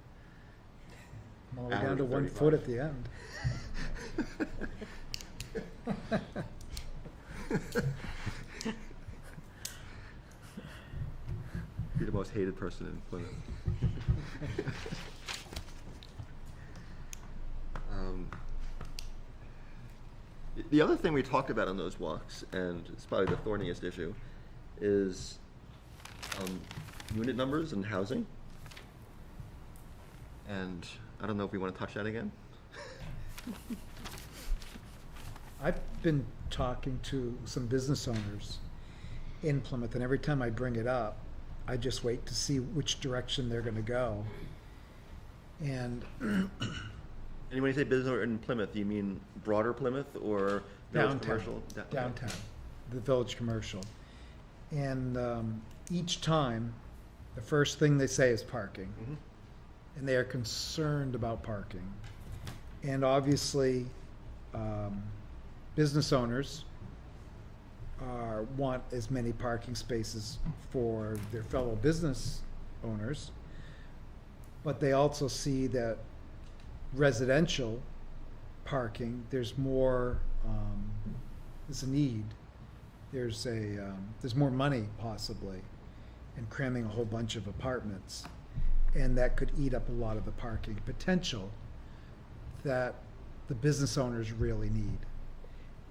All the way down Average to 1 35. foot at the end. Be the most hated person in Plymouth. The other thing we talked about on those walks, and it's probably the thorniest issue, is unit numbers and housing. And I don't know if we want to touch that again. I've been talking to some business owners in Plymouth, and every time I bring it up, I just wait to see which direction they're gonna go. And And when you say business owner in Plymouth, do you mean broader Plymouth or village downtown, commercial? Okay. downtown, the village commercial. And each time, the first thing they say is parking. Mhm. And they are concerned about parking. And obviously, business owners want as many parking spaces for their fellow business owners. But they also see that residential parking, there's more, there's a need. There's more money possibly in cramming a whole bunch of apartments. And that could eat up a lot of the parking potential that the business owners really need.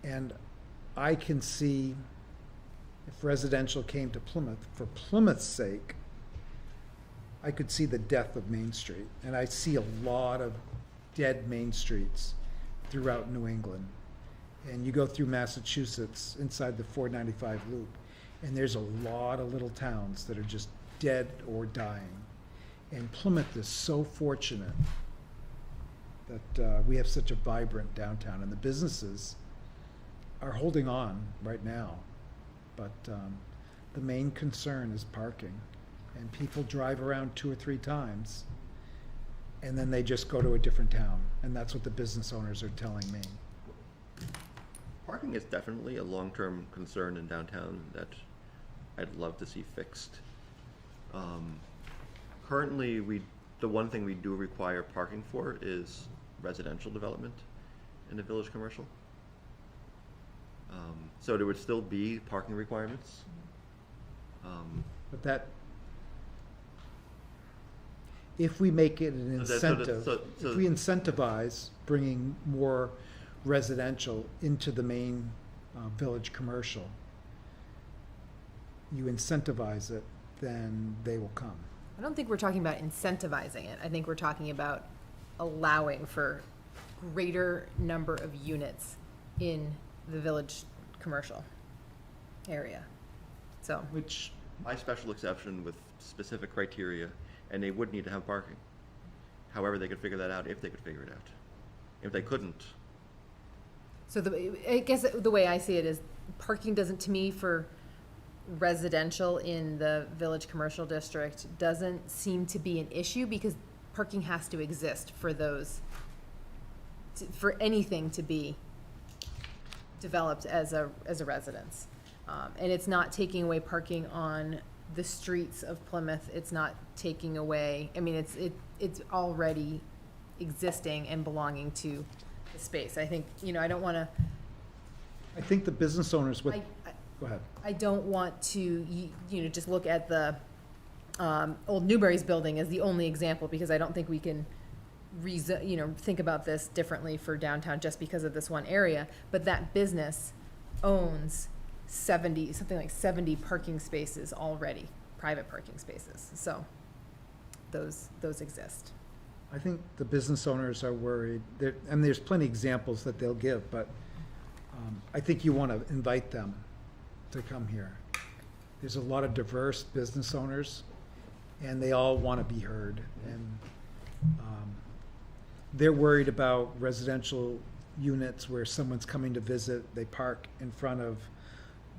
And I can see if residential came to Plymouth, for Plymouth's sake, I could see the death of Main Street. And I see a lot of dead Main Streets throughout New England. And you go through Massachusetts inside the 495 loop, and there's a lot of little towns that are just dead or dying. And Plymouth is so fortunate that we have such a vibrant downtown, and the businesses are holding on right now. But the main concern is parking, and people drive around 2 or 3 times, and then they just go to a different town, and that's what the business owners are telling me. Parking is definitely a long-term concern in downtown that I'd love to see fixed. Currently, the one thing we do require parking for is residential development in the village commercial. So there would still be parking requirements. But that, if we make it an So that- so that- incentive, so- if we incentivize bringing more residential into the main village commercial, you incentivize it, then they will come. I don't think we're talking about incentivizing it. I think we're talking about allowing for greater number of units in the village commercial area. So, Which, By special exception with specific criteria, and they would need to have parking. However, they could figure that out if they could figure it out. If they couldn't, so I guess the way I see it is parking doesn't, to me, for residential in the village commercial district doesn't seem to be an issue because parking has to exist for those, for anything to be developed as a residence. And it's not taking away parking on the streets of Plymouth. It's not taking away, I mean, it's already existing and belonging to the space. I think, I don't wanna, I think the business owners would, I go ahead. I don't want to, just look at the Old Newbury's building as the only example, because I don't think we can think about this differently for downtown just because of this one area. But that business owns something like 70 parking spaces already, private parking spaces. So those exist. I think the business owners are worried, and there's plenty examples that they'll give, but I think you want to invite them to come here. There's a lot of diverse business owners, and they all want to be heard. And they're worried about residential units where someone's coming to visit, they park in front of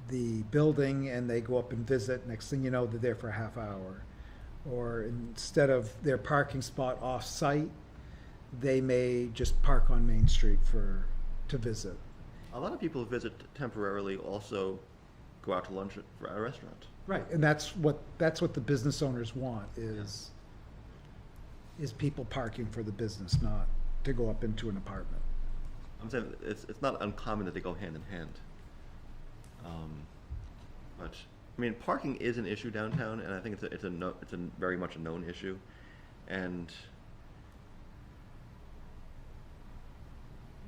the building and they go up and visit. Next thing you know, they're there for a half hour. Or instead of their parking spot off-site, they may just park on Main Street to visit. a lot of people who visit temporarily also go out to lunch at a restaurant. Right, and that's what the business owners want, is people parking for the business, not to go up into an apartment. I'm saying it's not uncommon that they go hand in hand. But I mean, parking is an issue downtown, and I think it's a very much a known issue, and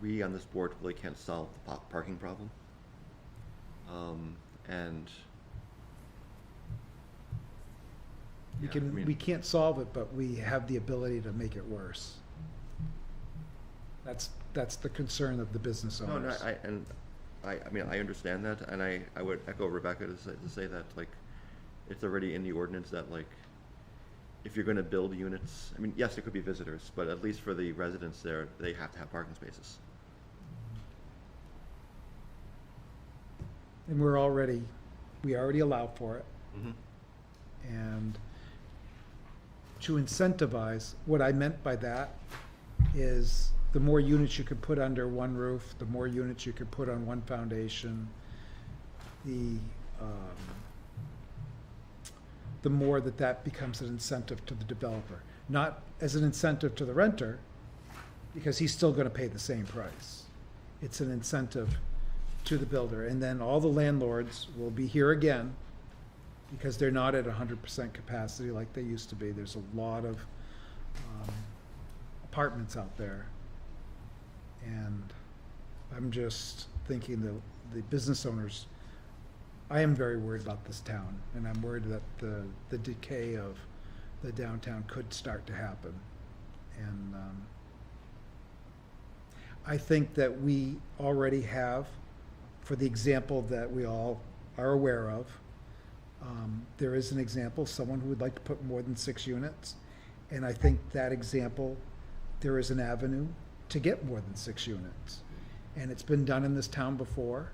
we on this board really can't solve the parking problem. And yeah, I mean, We can't solve it, but we have the ability to make it worse. That's the concern of the business no, owners. I mean, I understand that, and I would echo Rebecca to say that, like, it's already in the ordinance that, like, if you're gonna build units, I mean, yes, there could be visitors, but at least for the residents there, they have to have parking spaces. And we already allow for it. Mhm. And to incentivize, what I meant by that is the more units you could put under one roof, the more units you could put on one foundation, the more that becomes an incentive to the developer. Not as an incentive to the renter, because he's still gonna pay the same price. It's an incentive to the builder, and then all the landlords will be here again, because they're not at 100% capacity like they used to be. There's a lot of apartments out there. And I'm just thinking the business owners, I am very worried about this town, and I'm worried that the decay of the downtown could start to happen. And I think that we already have, for the example that we all are aware of, there is an example, someone who would like to put more than 6 units. And I think that example, there is an avenue to get more than 6 units. And it's been done in this town before.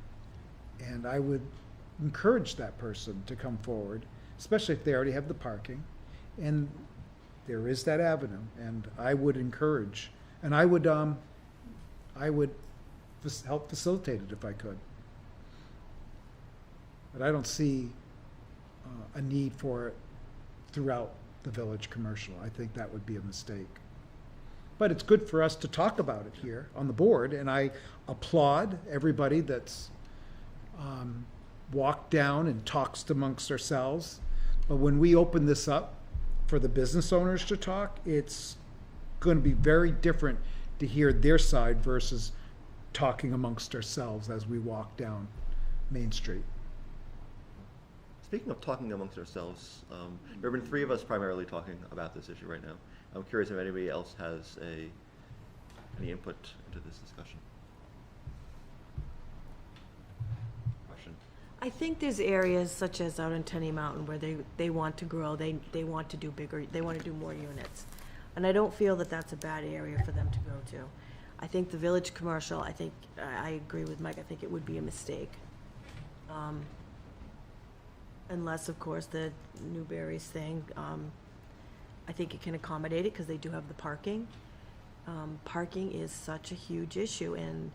And I would encourage that person to come forward, especially if they already have the parking. And there is that avenue. And I would encourage, and I would help facilitate it if I could. But I don't see a need for it throughout the village commercial. I think that would be a mistake. But it's good for us to talk about it here on the board, and I applaud everybody that's walked down and talks amongst ourselves. But when we open this up for the business owners to talk, it's going to be very different to hear their side versus talking amongst ourselves as we walk down Main Street. Speaking of talking amongst ourselves, there have been 3 of us primarily talking about this issue right now. I'm curious if anybody else has any input into this discussion. Question? I think there's areas such as out in Tenny Mountain where they want to grow, they want to do bigger, they want to do more units. And I don't feel that that's a bad area for them to go to. I think the village commercial, I agree with Mike, I think it would be a mistake. Unless, of course, the Newberry's thing, I think it can accommodate it because they do have the parking. Parking is such a huge issue, and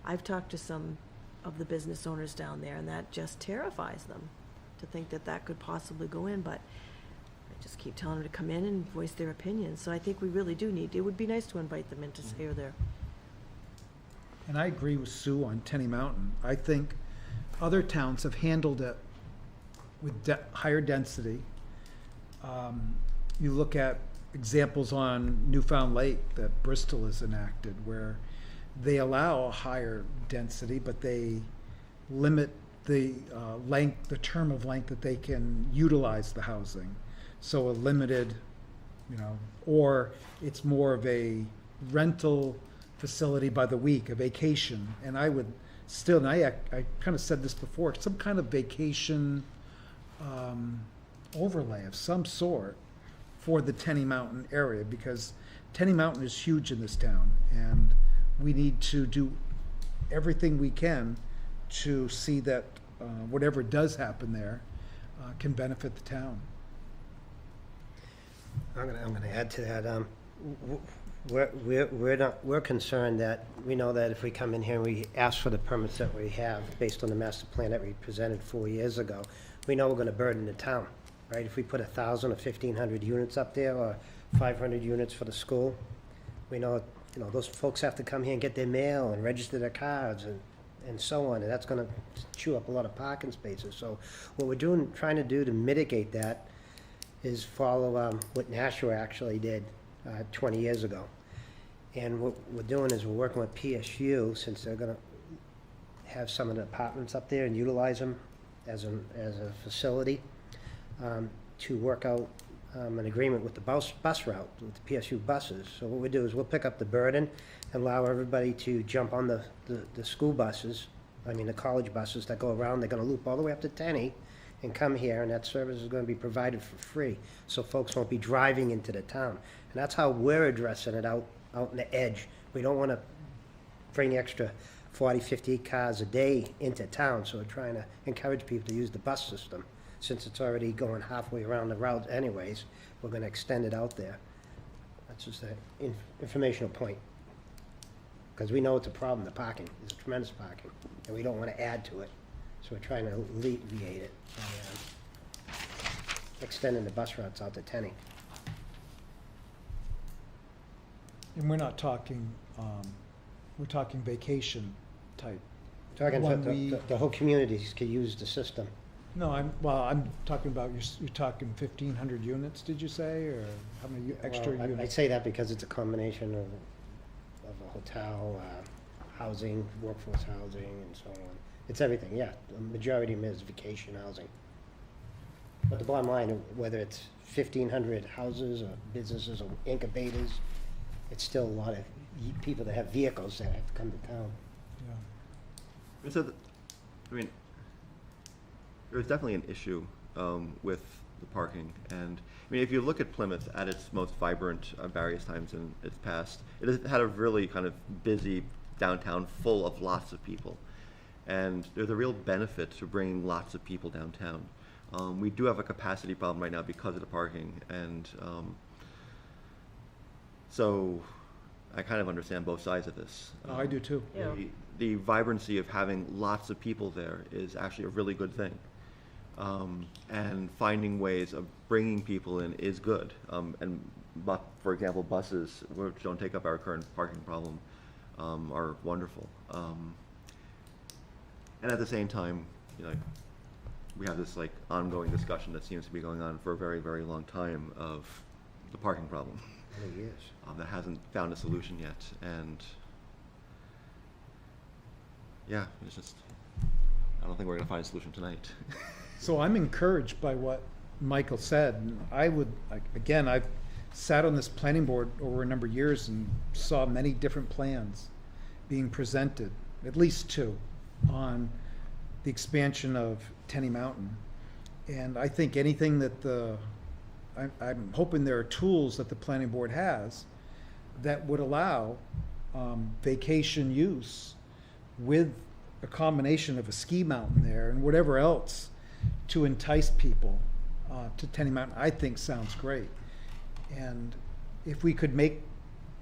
I've talked to some of the business owners down there, and that just terrifies them to think that that could possibly go in, but I just keep telling them to come in and voice their opinions. So I think we really do need, it would be nice to invite them in to say they're. And I agree with Sue on Tenny Mountain. I think other towns have handled it with higher density. You look at examples on Newfound Lake that Bristol has enacted, where they allow a higher density, but they limit the length, the term of length that they can utilize the housing. So a limited, or it's more of a rental facility by the week, a vacation. And I would still, and I kind of said this before, some kind of vacation overlay of some sort for the Tenny Mountain area, because Tenny Mountain is huge in this town, and we need to do everything we can to see that whatever does happen there can benefit the town. I'm gonna add to that. We're concerned that, we know that if we come in here and we ask for the permits that we have, based on the master plan that we presented 4 years ago, we know we're gonna burden the town, right? If we put 1,000 or 1,500 units up there, or 500 units for the school, we know, those folks have to come here and get their mail and register their cars and so on, and that's gonna chew up a lot of parking spaces. So what we're trying to do to mitigate that is follow what Nashua actually did 20 years ago. And what we're doing is we're working with PSU, since they're gonna have some of the apartments up there and utilize them as a facility, to work out an agreement with the bus route, with the PSU buses. So what we do is we'll pick up the burden and allow everybody to jump on the school buses, the college buses that go around. They're gonna loop all the way up to Tenny, and come here, and that service is gonna be provided for free, so folks won't be driving into the town. And that's how we're addressing it out in the edge. We don't wanna bring extra 40, 50 cars a day into town, so we're trying to encourage people to use the bus system. Since it's already going halfway around the route anyways, we're gonna extend it out there. That's just an informational point. Because we know it's a problem, the parking, there's tremendous parking, and we don't want to add to it. So we're trying to alleviate it by extending the bus routes out to Tenny. And we're not talking, we're talking vacation type. Talking When about we- the whole communities could use the system. No, I'm talking about, you're talking 1,500 units, did you say, or how many extra Well, I units? say that because it's a combination of a hotel, housing, workforce housing, and so on. It's everything, yeah. The majority of it is vacation housing. But the bottom line, whether it's 1,500 houses or businesses or incubators, it's still a lot of people that have vehicles that have to come to town. Yeah. So, I mean, there's definitely an issue with the parking, and I mean, if you look at Plymouth at its most vibrant various times in its past, it has had a really kind of busy downtown full of lots of people, and there's a real benefit to bringing lots of people downtown. We do have a capacity problem right now because of the parking, and so I kind of understand both sides of this. Oh, I do too. Yeah. The vibrancy of having lots of people there is actually a really good thing. And finding ways of bringing people in is good. For example, buses, which don't take up our current parking problem, are wonderful. And at the same time, you know, we have this like ongoing discussion that seems to be going on for a very, very long time of the parking problem. Many years. That hasn't found a solution yet, and yeah, it's just, I don't think we're gonna find a solution tonight. So I'm encouraged by what Michael said, and I would, again, I've sat on this planning board over a number of years and saw many different plans being presented, at least two, on the expansion of Tenny Mountain. And I think anything that I'm hoping there are tools that the planning board has that would allow vacation use with a combination of a ski mountain there and whatever else to entice people to Tenny Mountain, I think sounds great. And if we could make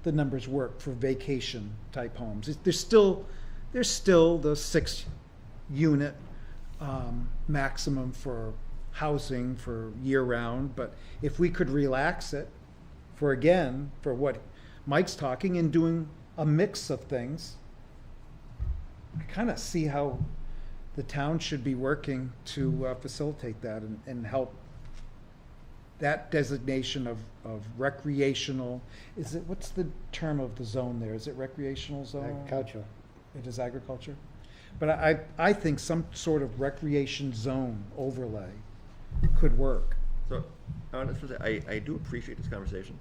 the numbers work for vacation type homes, there's still the 6-unit maximum for housing for year round, but if we could relax it for what Mike's talking and doing a mix of things, I kind of see how the town should be working to facilitate that and help that designation of recreational. What's the term of the zone there? Is it recreational zone? Agriculture. It is agriculture? But I think some sort of recreation zone overlay could work. So, I do appreciate this conversation,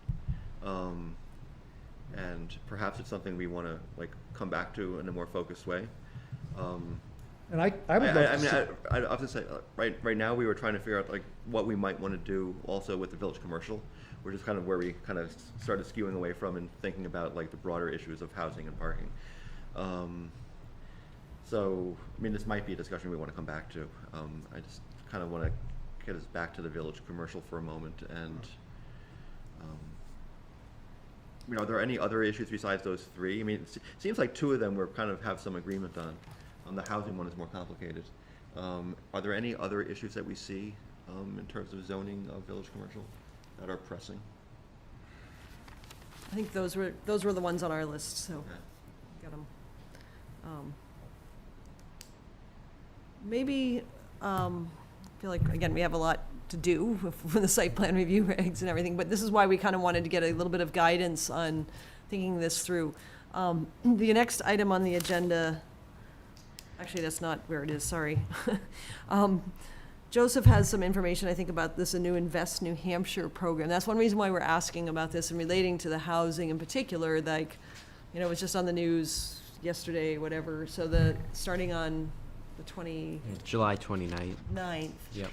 and perhaps it's something we want to like come back to in a more focused way. And I would love I to mean, see. I have to say, right now we were trying to figure out like what we might want to do also with the village commercial, which is kind of where we kind of started skewing away from and thinking about like the broader issues of housing and parking. So, I mean, this might be a discussion we want to come back to. I just kind of want to get us back to the village commercial for a moment, and you know, are there any other issues besides those three? I mean, it seems like two of them we're kind of have some agreement on. The housing one is more complicated. Are there any other issues that we see in terms of zoning of village commercial that are pressing? I think those were the ones on our list, so Okay. got them. Maybe, I feel like, again, we have a lot to do with the site plan review regs and everything, but this is why we kind of wanted to get a little bit of guidance on thinking this through. The next item on the agenda, actually, that's not where it is, sorry. Joseph has some information, I think, about this, a new Invest New Hampshire program. That's one reason why we're asking about this and relating to the housing in particular, like, you know, it was just on the news yesterday, whatever. So starting on the 29th, July 29th. Yep.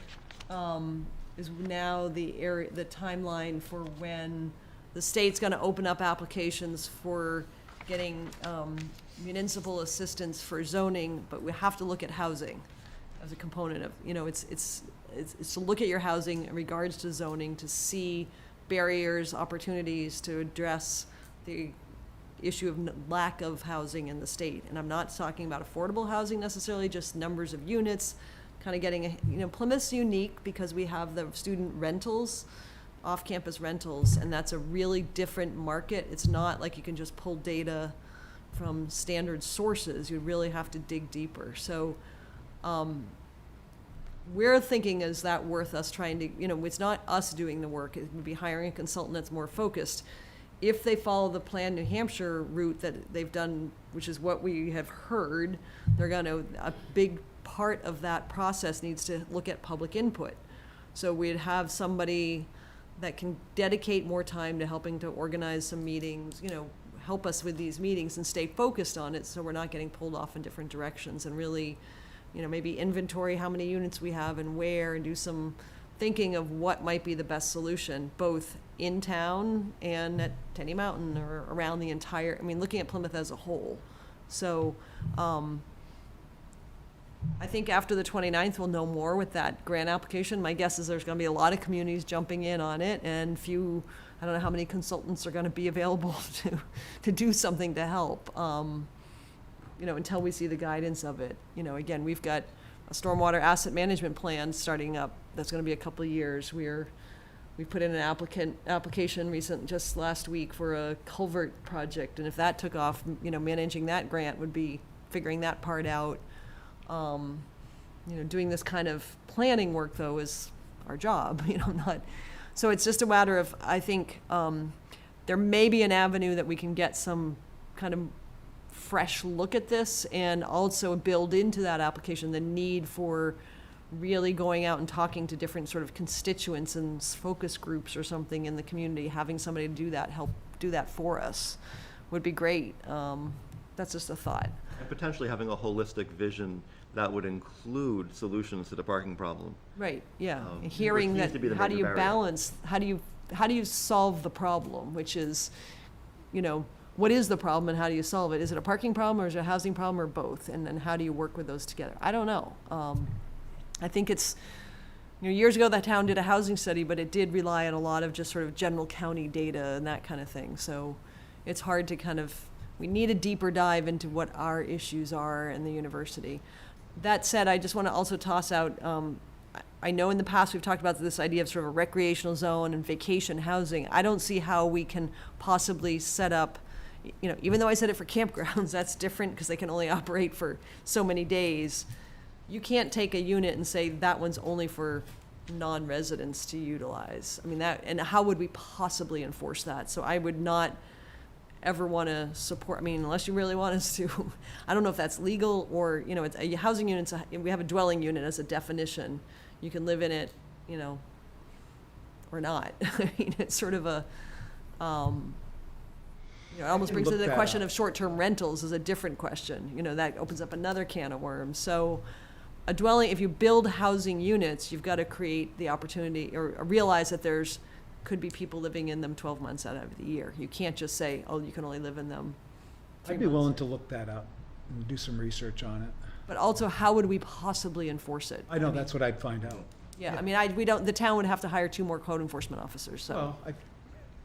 is now the timeline for when the state's gonna open up applications for getting, municipal assistance for zoning, but we have to look at housing as a component of, it's to look at your housing in regards to zoning, to see barriers, opportunities to address the issue of lack of housing in the state. And I'm not talking about affordable housing necessarily, just numbers of units, kind of getting, Plymouth's unique because we have the student rentals, off-campus rentals, and that's a really different market. It's not like you can just pull data from standard sources. You really have to dig deeper. So, we're thinking, is that worth us trying to, it's not us doing the work, it would be hiring a consultant that's more focused. If they follow the Plan New Hampshire route that they've done, which is what we have heard, a big part of that process needs to look at public input. So we'd have somebody that can dedicate more time to helping to organize some meetings, help us with these meetings and stay focused on it so we're not getting pulled off in different directions, and really, maybe inventory how many units we have and where, and do some thinking of what might be the best solution, both in town and at Tenny Mountain or around the entire, looking at Plymouth as a whole. So, I think after the 29th, we'll know more with that grant application. My guess is there's gonna be a lot of communities jumping in on it, and I don't know how many consultants are gonna be available to do something to help. Until we see the guidance of it. Again, we've got a stormwater asset management plan starting up. That's gonna be a couple of years. We put in an application just last week for a culvert project, and if that took off, managing that grant would be figuring that part out. Doing this kind of planning work though is our job, so it's just a matter of, I think, there may be an avenue that we can get some kind of fresh look at this, and also build into that application the need for really going out and talking to different sort of constituents and focus groups or something in the community. Having somebody do that, help do that for us would be great. That's just a thought. And potentially having a holistic vision that would include solutions to the parking problem. Right, yeah. Which Hearing seems that, to be the how do major you barrier. balance, how do you solve the problem, which is, what is the problem and how do you solve it? Is it a parking problem or is it a housing problem or both? And then how do you work with those together? I don't know. I think it's, years ago that town did a housing study, but it did rely on a lot of just sort of general county data and that kind of thing. So it's hard to we need a deeper dive into what our issues are in the university. That said, I just want to also toss out, I know in the past we've talked about this idea of sort of a recreational zone and vacation housing. I don't see how we can possibly set up, even though I said it for campgrounds, that's different because they can only operate for so many days. You can't take a unit and say that one's only for non-residents to utilize. And how would we possibly enforce that? So I would not ever want to support, unless you really want us to, I don't know if that's legal or, it's a housing unit, we have a dwelling unit as a definition. You can live in it, or not. It's sort of a, it almost brings to the question of short-term rentals is a different question. That opens up another can of worms. So a dwelling, if you build housing units, you've got to create the opportunity or realize that could be people living in them 12 months out of the year. You can't just say, oh, you can only live in them 3 I'd be months. willing to look that up and do some research on it. But also, how would we possibly enforce it? I know, that's what I'd find out. Yeah, the town would have to hire 2 more code enforcement officers, so. Well,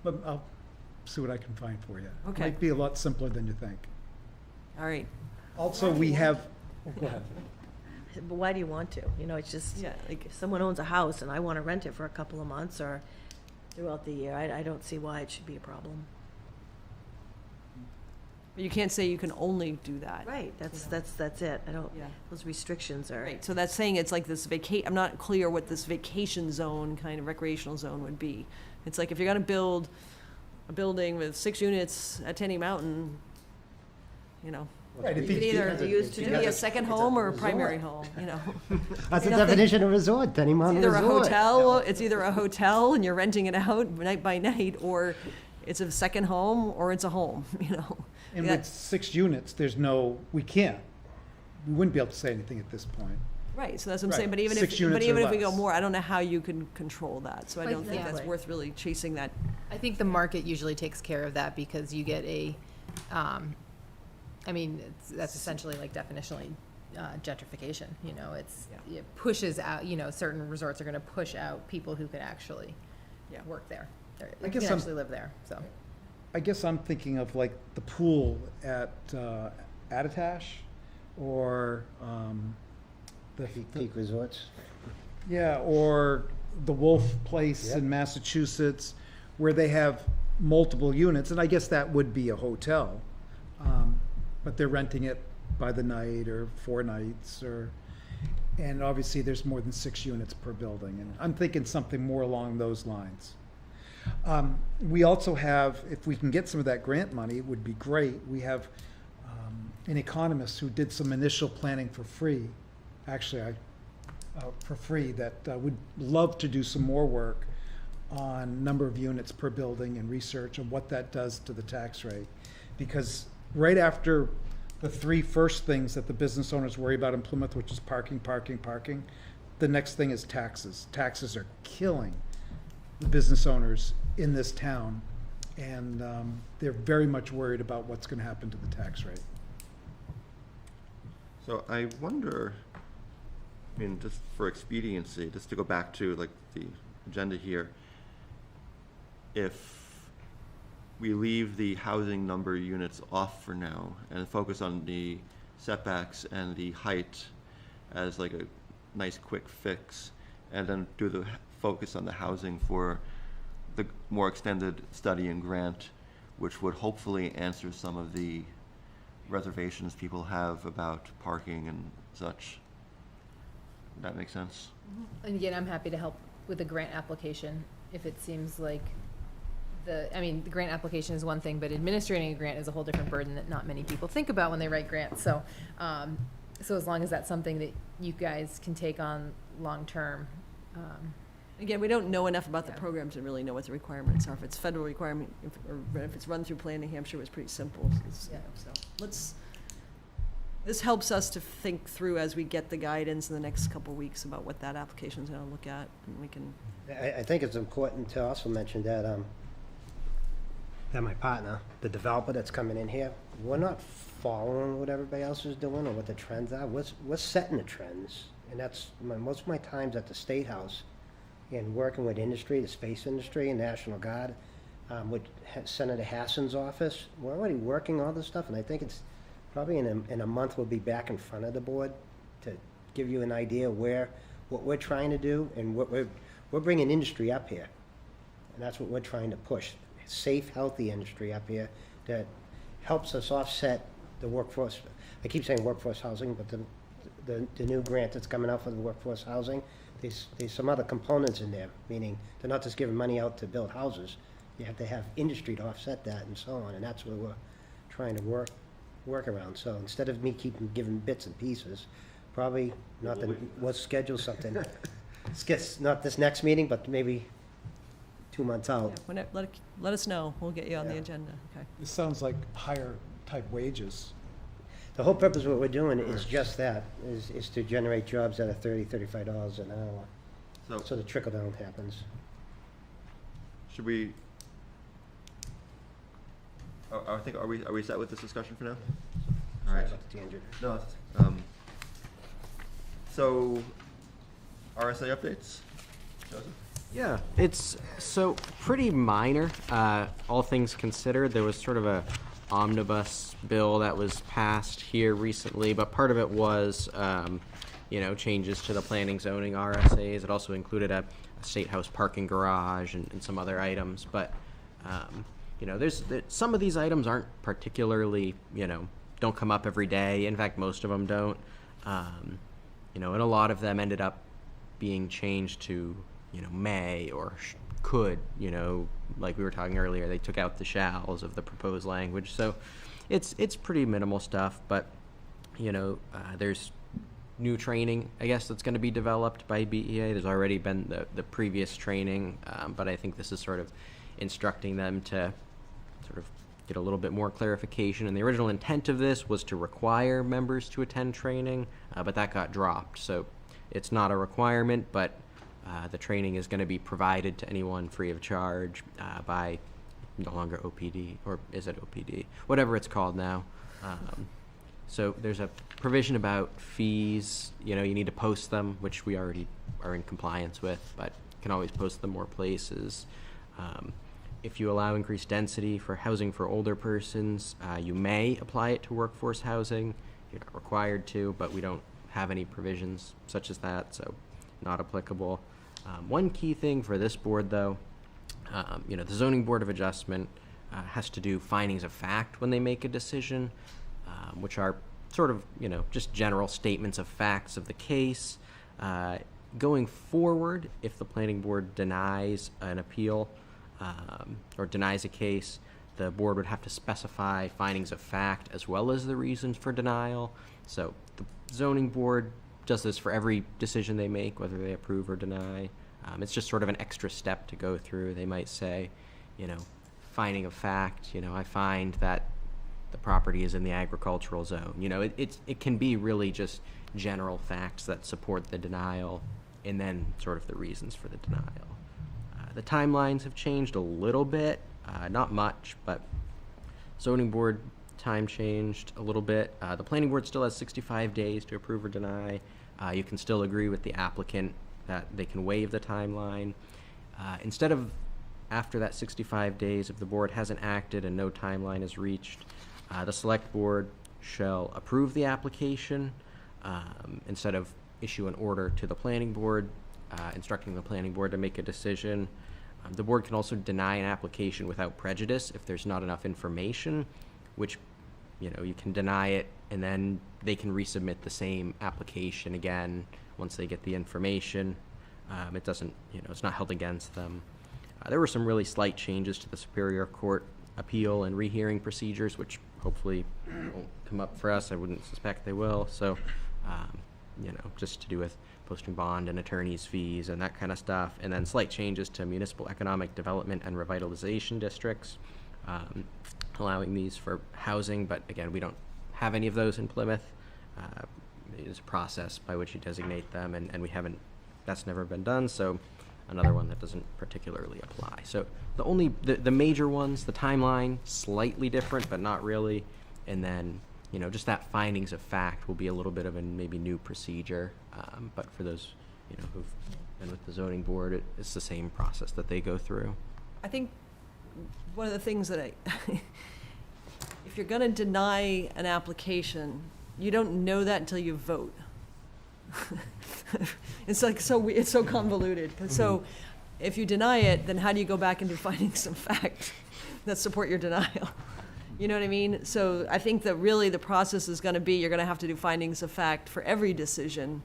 but I'll see what I can find for you. Okay. Might be a lot simpler than you think. All right, Also, we have, go ahead. But why do you want to? It's just, yeah, if someone owns a house and I want to rent it for a couple of months or throughout the year, I don't see why it should be a problem. but you can't say you can only do that. Right, that's it. I don't, Yeah. those restrictions are. Right, so that's saying it's like this I'm not clear what this vacation zone, kind of recreational zone would be. It's like if you're gonna build a building with 6 units at Tenny Mountain, Right, if you could he- either As they used to it do. could be a second home or a resort. primary home, That's the You know, they- definition of resort, Tenny It's Mountain either a Resort. hotel, it's either a hotel and you're renting it out night by night, or it's a second home, or it's a home, And That- with 6 units, we can't we wouldn't be able to say anything at this point. Right, so that's what I'm Right. saying, but even if, 6 units or we go less. more, I don't know how you can control that, so I Like, don't think that's yeah. worth really chasing that. I think the market usually takes care of that because you get that's essentially like definitionally gentrification, Yeah. it pushes out, certain resorts are gonna push out people who could actually Yeah. work there, or I who guess can I'm- actually live there, so. I guess I'm thinking of like the pool at Attitash, or the, Peak Resorts. yeah, or the Wolf Place Yep. in Massachusetts, where they have multiple units, and I guess that would be a hotel. But they're renting it by the night or 4 nights, and obviously there's more than 6 units per building, and I'm thinking something more along those lines. We also have, if we can get some of that grant money, it would be great. We have an economist who did some initial planning for free, for free, that would love to do some more work on number of units per building and research on what that does to the tax rate. Because right after the 3 first things that the business owners worry about in Plymouth, which is parking, the next thing is taxes. Taxes are killing the business owners in this town, and they're very much worried about what's going to happen to the tax rate. So I wonder, just for expediency, just to go back to like the agenda here, if we leave the housing number units off for now and focus on the setbacks and the height as like a nice quick fix, and then do the focus on the housing for the more extended study and grant, which would hopefully answer some of the reservations people have about parking and such. That makes sense? And again, I'm happy to help with the grant application if it seems like the grant application is one thing, but administrating a grant is a whole different burden that not many people think about when they write grants. So, so as long as that's something that you guys can take on long-term, Again, we don't know enough about the Yeah. programs to really know what the requirements are. If it's federal requirement, or if it's run through Plan New Hampshire, it's pretty simple. Yeah. So this helps us to think through as we get the guidance in the next couple of weeks about what that application's gonna look at, and we can, I think it's important to also mention that my partner, the developer that's coming in here, we're not following what everybody else is doing or what the trends are. We're setting the trends, and that's most of my times at the State House and working with industry, the space industry and National Guard, with Senator Hassan's office. We're already working all this stuff, and I think it's probably in a month we'll be back in front of the board to give you an idea what we're trying to do, and we're bringing industry up here, and that's what we're trying to push. Safe, healthy industry up here that helps us offset the workforce. I keep saying workforce housing, but the new grant that's coming out for the workforce housing, there's some other components in there, meaning they're not just giving money out to build houses. You have to have industry to offset that and so on, and that's what we're trying to work around. So instead of me giving bits and pieces, probably we'll schedule something. Not this next meeting, but maybe 2 months out. let us know, we'll get you on the Yeah. agenda, okay? This sounds like higher type wages. The whole purpose of what we're doing is just that, is to generate jobs that are $35 an hour. So the trickle down happens. Should we? Are we set with this discussion for now? All right. Sorry about the tangent. No. So, RSA updates. Joseph? Yeah, it's so pretty minor, all things considered. There was sort of a omnibus bill that was passed here recently, but part of it was, changes to the planning zoning RSAs. It also included a state house parking garage and some other items, but, some of these items aren't particularly, don't come up every day. In fact, most of them don't. And a lot of them ended up being changed to, may or could, like we were talking earlier, they took out the shalls of the proposed language. So it's pretty minimal stuff, but, there's new training, I guess, that's going to be developed by BEA. There's already been the previous training, but I think this is sort of instructing them to sort of get a little bit more clarification. And the original intent of this was to require members to attend training, but that got dropped. So it's not a requirement, but the training is going to be provided to anyone free of charge by no longer OPD, or is it OPD? Whatever it's called now. So there's a provision about fees. You need to post them, which we already are in compliance with, but you can always post them more places. If you allow increased density for housing for older persons, you may apply it to workforce housing. You're not required to, but we don't have any provisions such as that, so not applicable. One key thing for this board, though, the Zoning Board of Adjustment has to do findings of fact when they make a decision, which are sort of, just general statements of facts of the case. Going forward, if the planning board denies an appeal or denies a case, the board would have to specify findings of fact as well as the reasons for denial. So the zoning board does this for every decision they make, whether they approve or deny. It's just sort of an extra step to go through. They might say, finding of fact, I find that the property is in the agricultural zone. It can be really just general facts that support the denial and then sort of the reasons for the denial. The timelines have changed a little bit, not much, but zoning board time changed a little bit. The planning board still has 65 days to approve or deny. You can still agree with the applicant that they can waive the timeline. Instead of after that 65 days, if the board hasn't acted and no timeline is reached, the select board shall approve the application instead of issue an order to the planning board, instructing the planning board to make a decision. The board can also deny an application without prejudice if there's not enough information, which, you can deny it and then they can resubmit the same application again once they get the information. It doesn't, it's not held against them. There were some really slight changes to the Superior Court appeal and rehearing procedures, which hopefully won't come up for us. I wouldn't suspect they will. So, just to do with posting bond and attorney's fees and that kind of stuff. And then slight changes to municipal economic development and revitalization districts, allowing these for housing. But again, we don't have any of those in Plymouth. There's a process by which you designate them, and we haven't, that's never been done. So another one that doesn't particularly apply. So the major ones, the timeline, slightly different, but not really. And then, just that findings of fact will be a little bit of a maybe new procedure. But for those, who've been with the zoning board, it's the same process that they go through. I think one of the things that if you're gonna deny an application, you don't know that until you vote. It's so convoluted. So if you deny it, then how do you go back and do findings of fact that support your denial? You know what I mean? So I think that really the process is gonna be, you're gonna have to do findings of fact for every decision.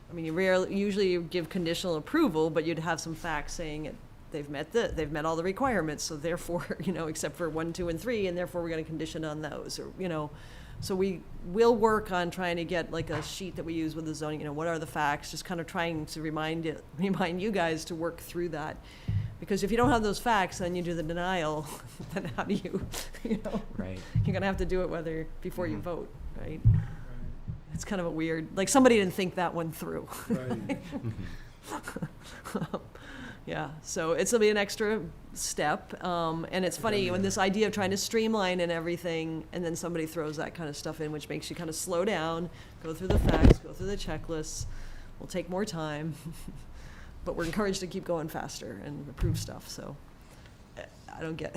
I mean, usually you give conditional approval, but you'd have some facts saying they've met all the requirements, so therefore, except for 1, 2, and 3, and therefore we're gonna condition on those, or, So we will work on trying to get like a sheet that we use with the zoning, what are the facts, just kind of trying to remind you guys to work through that. Because if you don't have those facts and you do the denial, then how do you, Right. You're gonna have to do it before you vote, right? It's kind of a weird, like somebody didn't think that one through. Right. Yeah, so it'll be an extra step, and it's funny when this idea of trying to streamline and everything, and then somebody throws that kind of stuff in, which makes you kind of slow down, go through the facts, go through the checklists, will take more time, but we're encouraged to keep going faster and approve stuff, so I don't get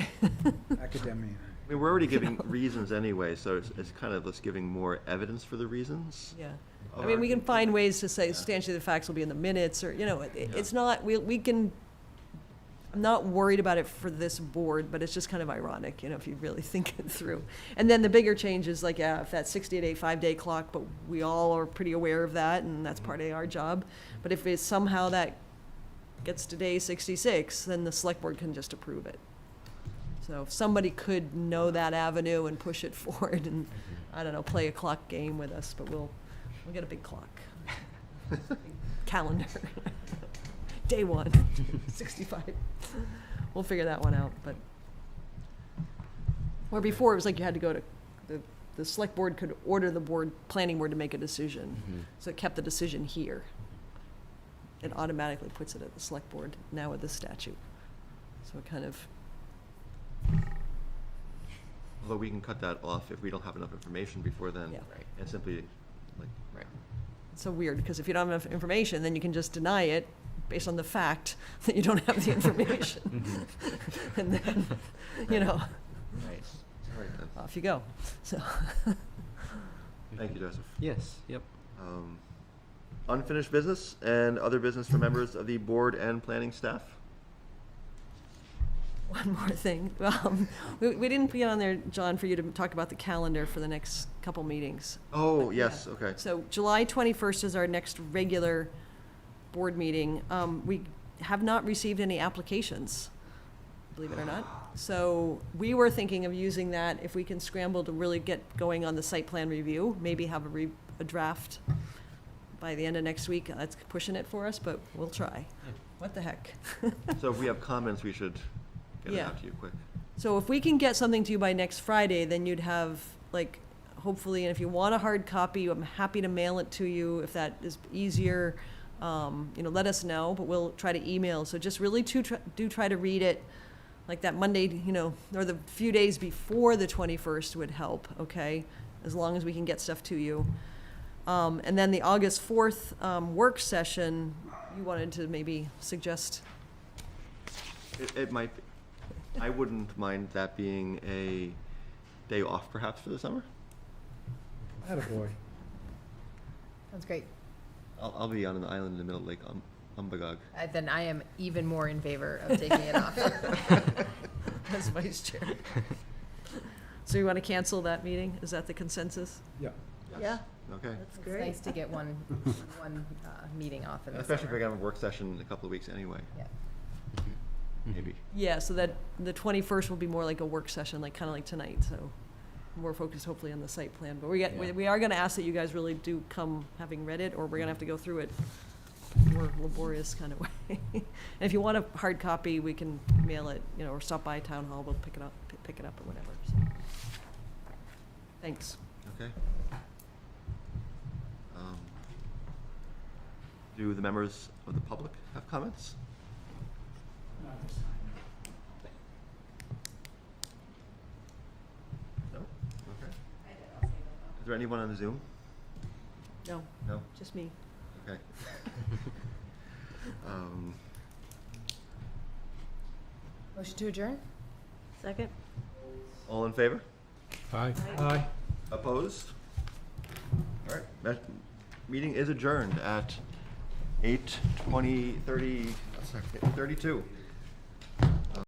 Academia. I mean, we're already giving reasons anyway, so it's kind of just giving more evidence for the reasons. Yeah. I mean, we can find ways to say substantially the facts will be in the minutes, or, it's not, we can, I'm not worried about it for this board, but it's just kind of ironic, if you really think it through. And then the bigger change is like, if that 60-day, 5-day clock, but we all are pretty aware of that, and that's part of our job. But if it's somehow that gets to day 66, then the select board can just approve it. So if somebody could know that avenue and push it forward and, I don't know, play a clock game with us, but we'll get a big clock. Calendar. Day 1, 65. We'll figure that one out, but Where before, it was like you had to go to, the select board could order the planning board to make a decision. Mhm. So it kept the decision here. It automatically puts it at the select board now with this statute. So it kind of, Although we can cut that off if we don't have enough information before then. Yeah. Right. And simply, like, Right. it's so weird, because if you don't have enough information, then you can just deny it based on the fact that you don't have the information. Mm-hmm. And then, you know, Right. all right then. off you go. So, Thank you, Joseph. Yes, yep. Unfinished business and other business for members of the board and planning staff? one more thing. We didn't get on there, John, for you to talk about the calendar for the next couple meetings. Oh, yes, okay. So July 21st is our next regular board meeting. We have not received any applications, believe it or not. So we were thinking of using that if we can scramble to really get going on the site plan review, maybe have a draft by the end of next week. That's pushing it for us, but we'll try. What the heck? So if we have comments, we should get it Yeah. out to you quick. So if we can get something to you by next Friday, then you'd have, like, hopefully, and if you want a hard copy, I'm happy to mail it to you if that is easier. Let us know, but we'll try to email. So just really do try to read it, like that Monday, or the few days before the 21st would help, okay? As long as we can get stuff to you. And then the August 4th work session, you wanted to maybe suggest? It might, be- I wouldn't mind that being a day off perhaps for the summer. Attaboy. Sounds great. I'll be on an island in the middle of Lake Umbagog. Then I am even more in favor of taking it off. As vice chair. So you want to cancel that meeting? Is that the consensus? Yeah. Yeah, Okay. that's It's great. nice to get one meeting off in the Especially if we're summer. gonna have a work session in a couple of weeks anyway, Yeah. maybe. Yeah, so that the 21st will be more like a work session, like, kind of like tonight, so more focused hopefully on the site plan. But Yeah. we are going to ask that you guys really do come having read it, or we're going to have to go through it more laborious kind of way. And if you want a hard copy, we can mail it, or stop by town hall, we'll pick it up or whatever, so. Thanks. Okay. Do the members of the public have comments? No? Okay. Is there anyone on the Zoom? No, No? just me. Okay. Motion to adjourn? Second? All in favor? Aye. Aye. Opposed? All right, meeting is adjourned at 8:32.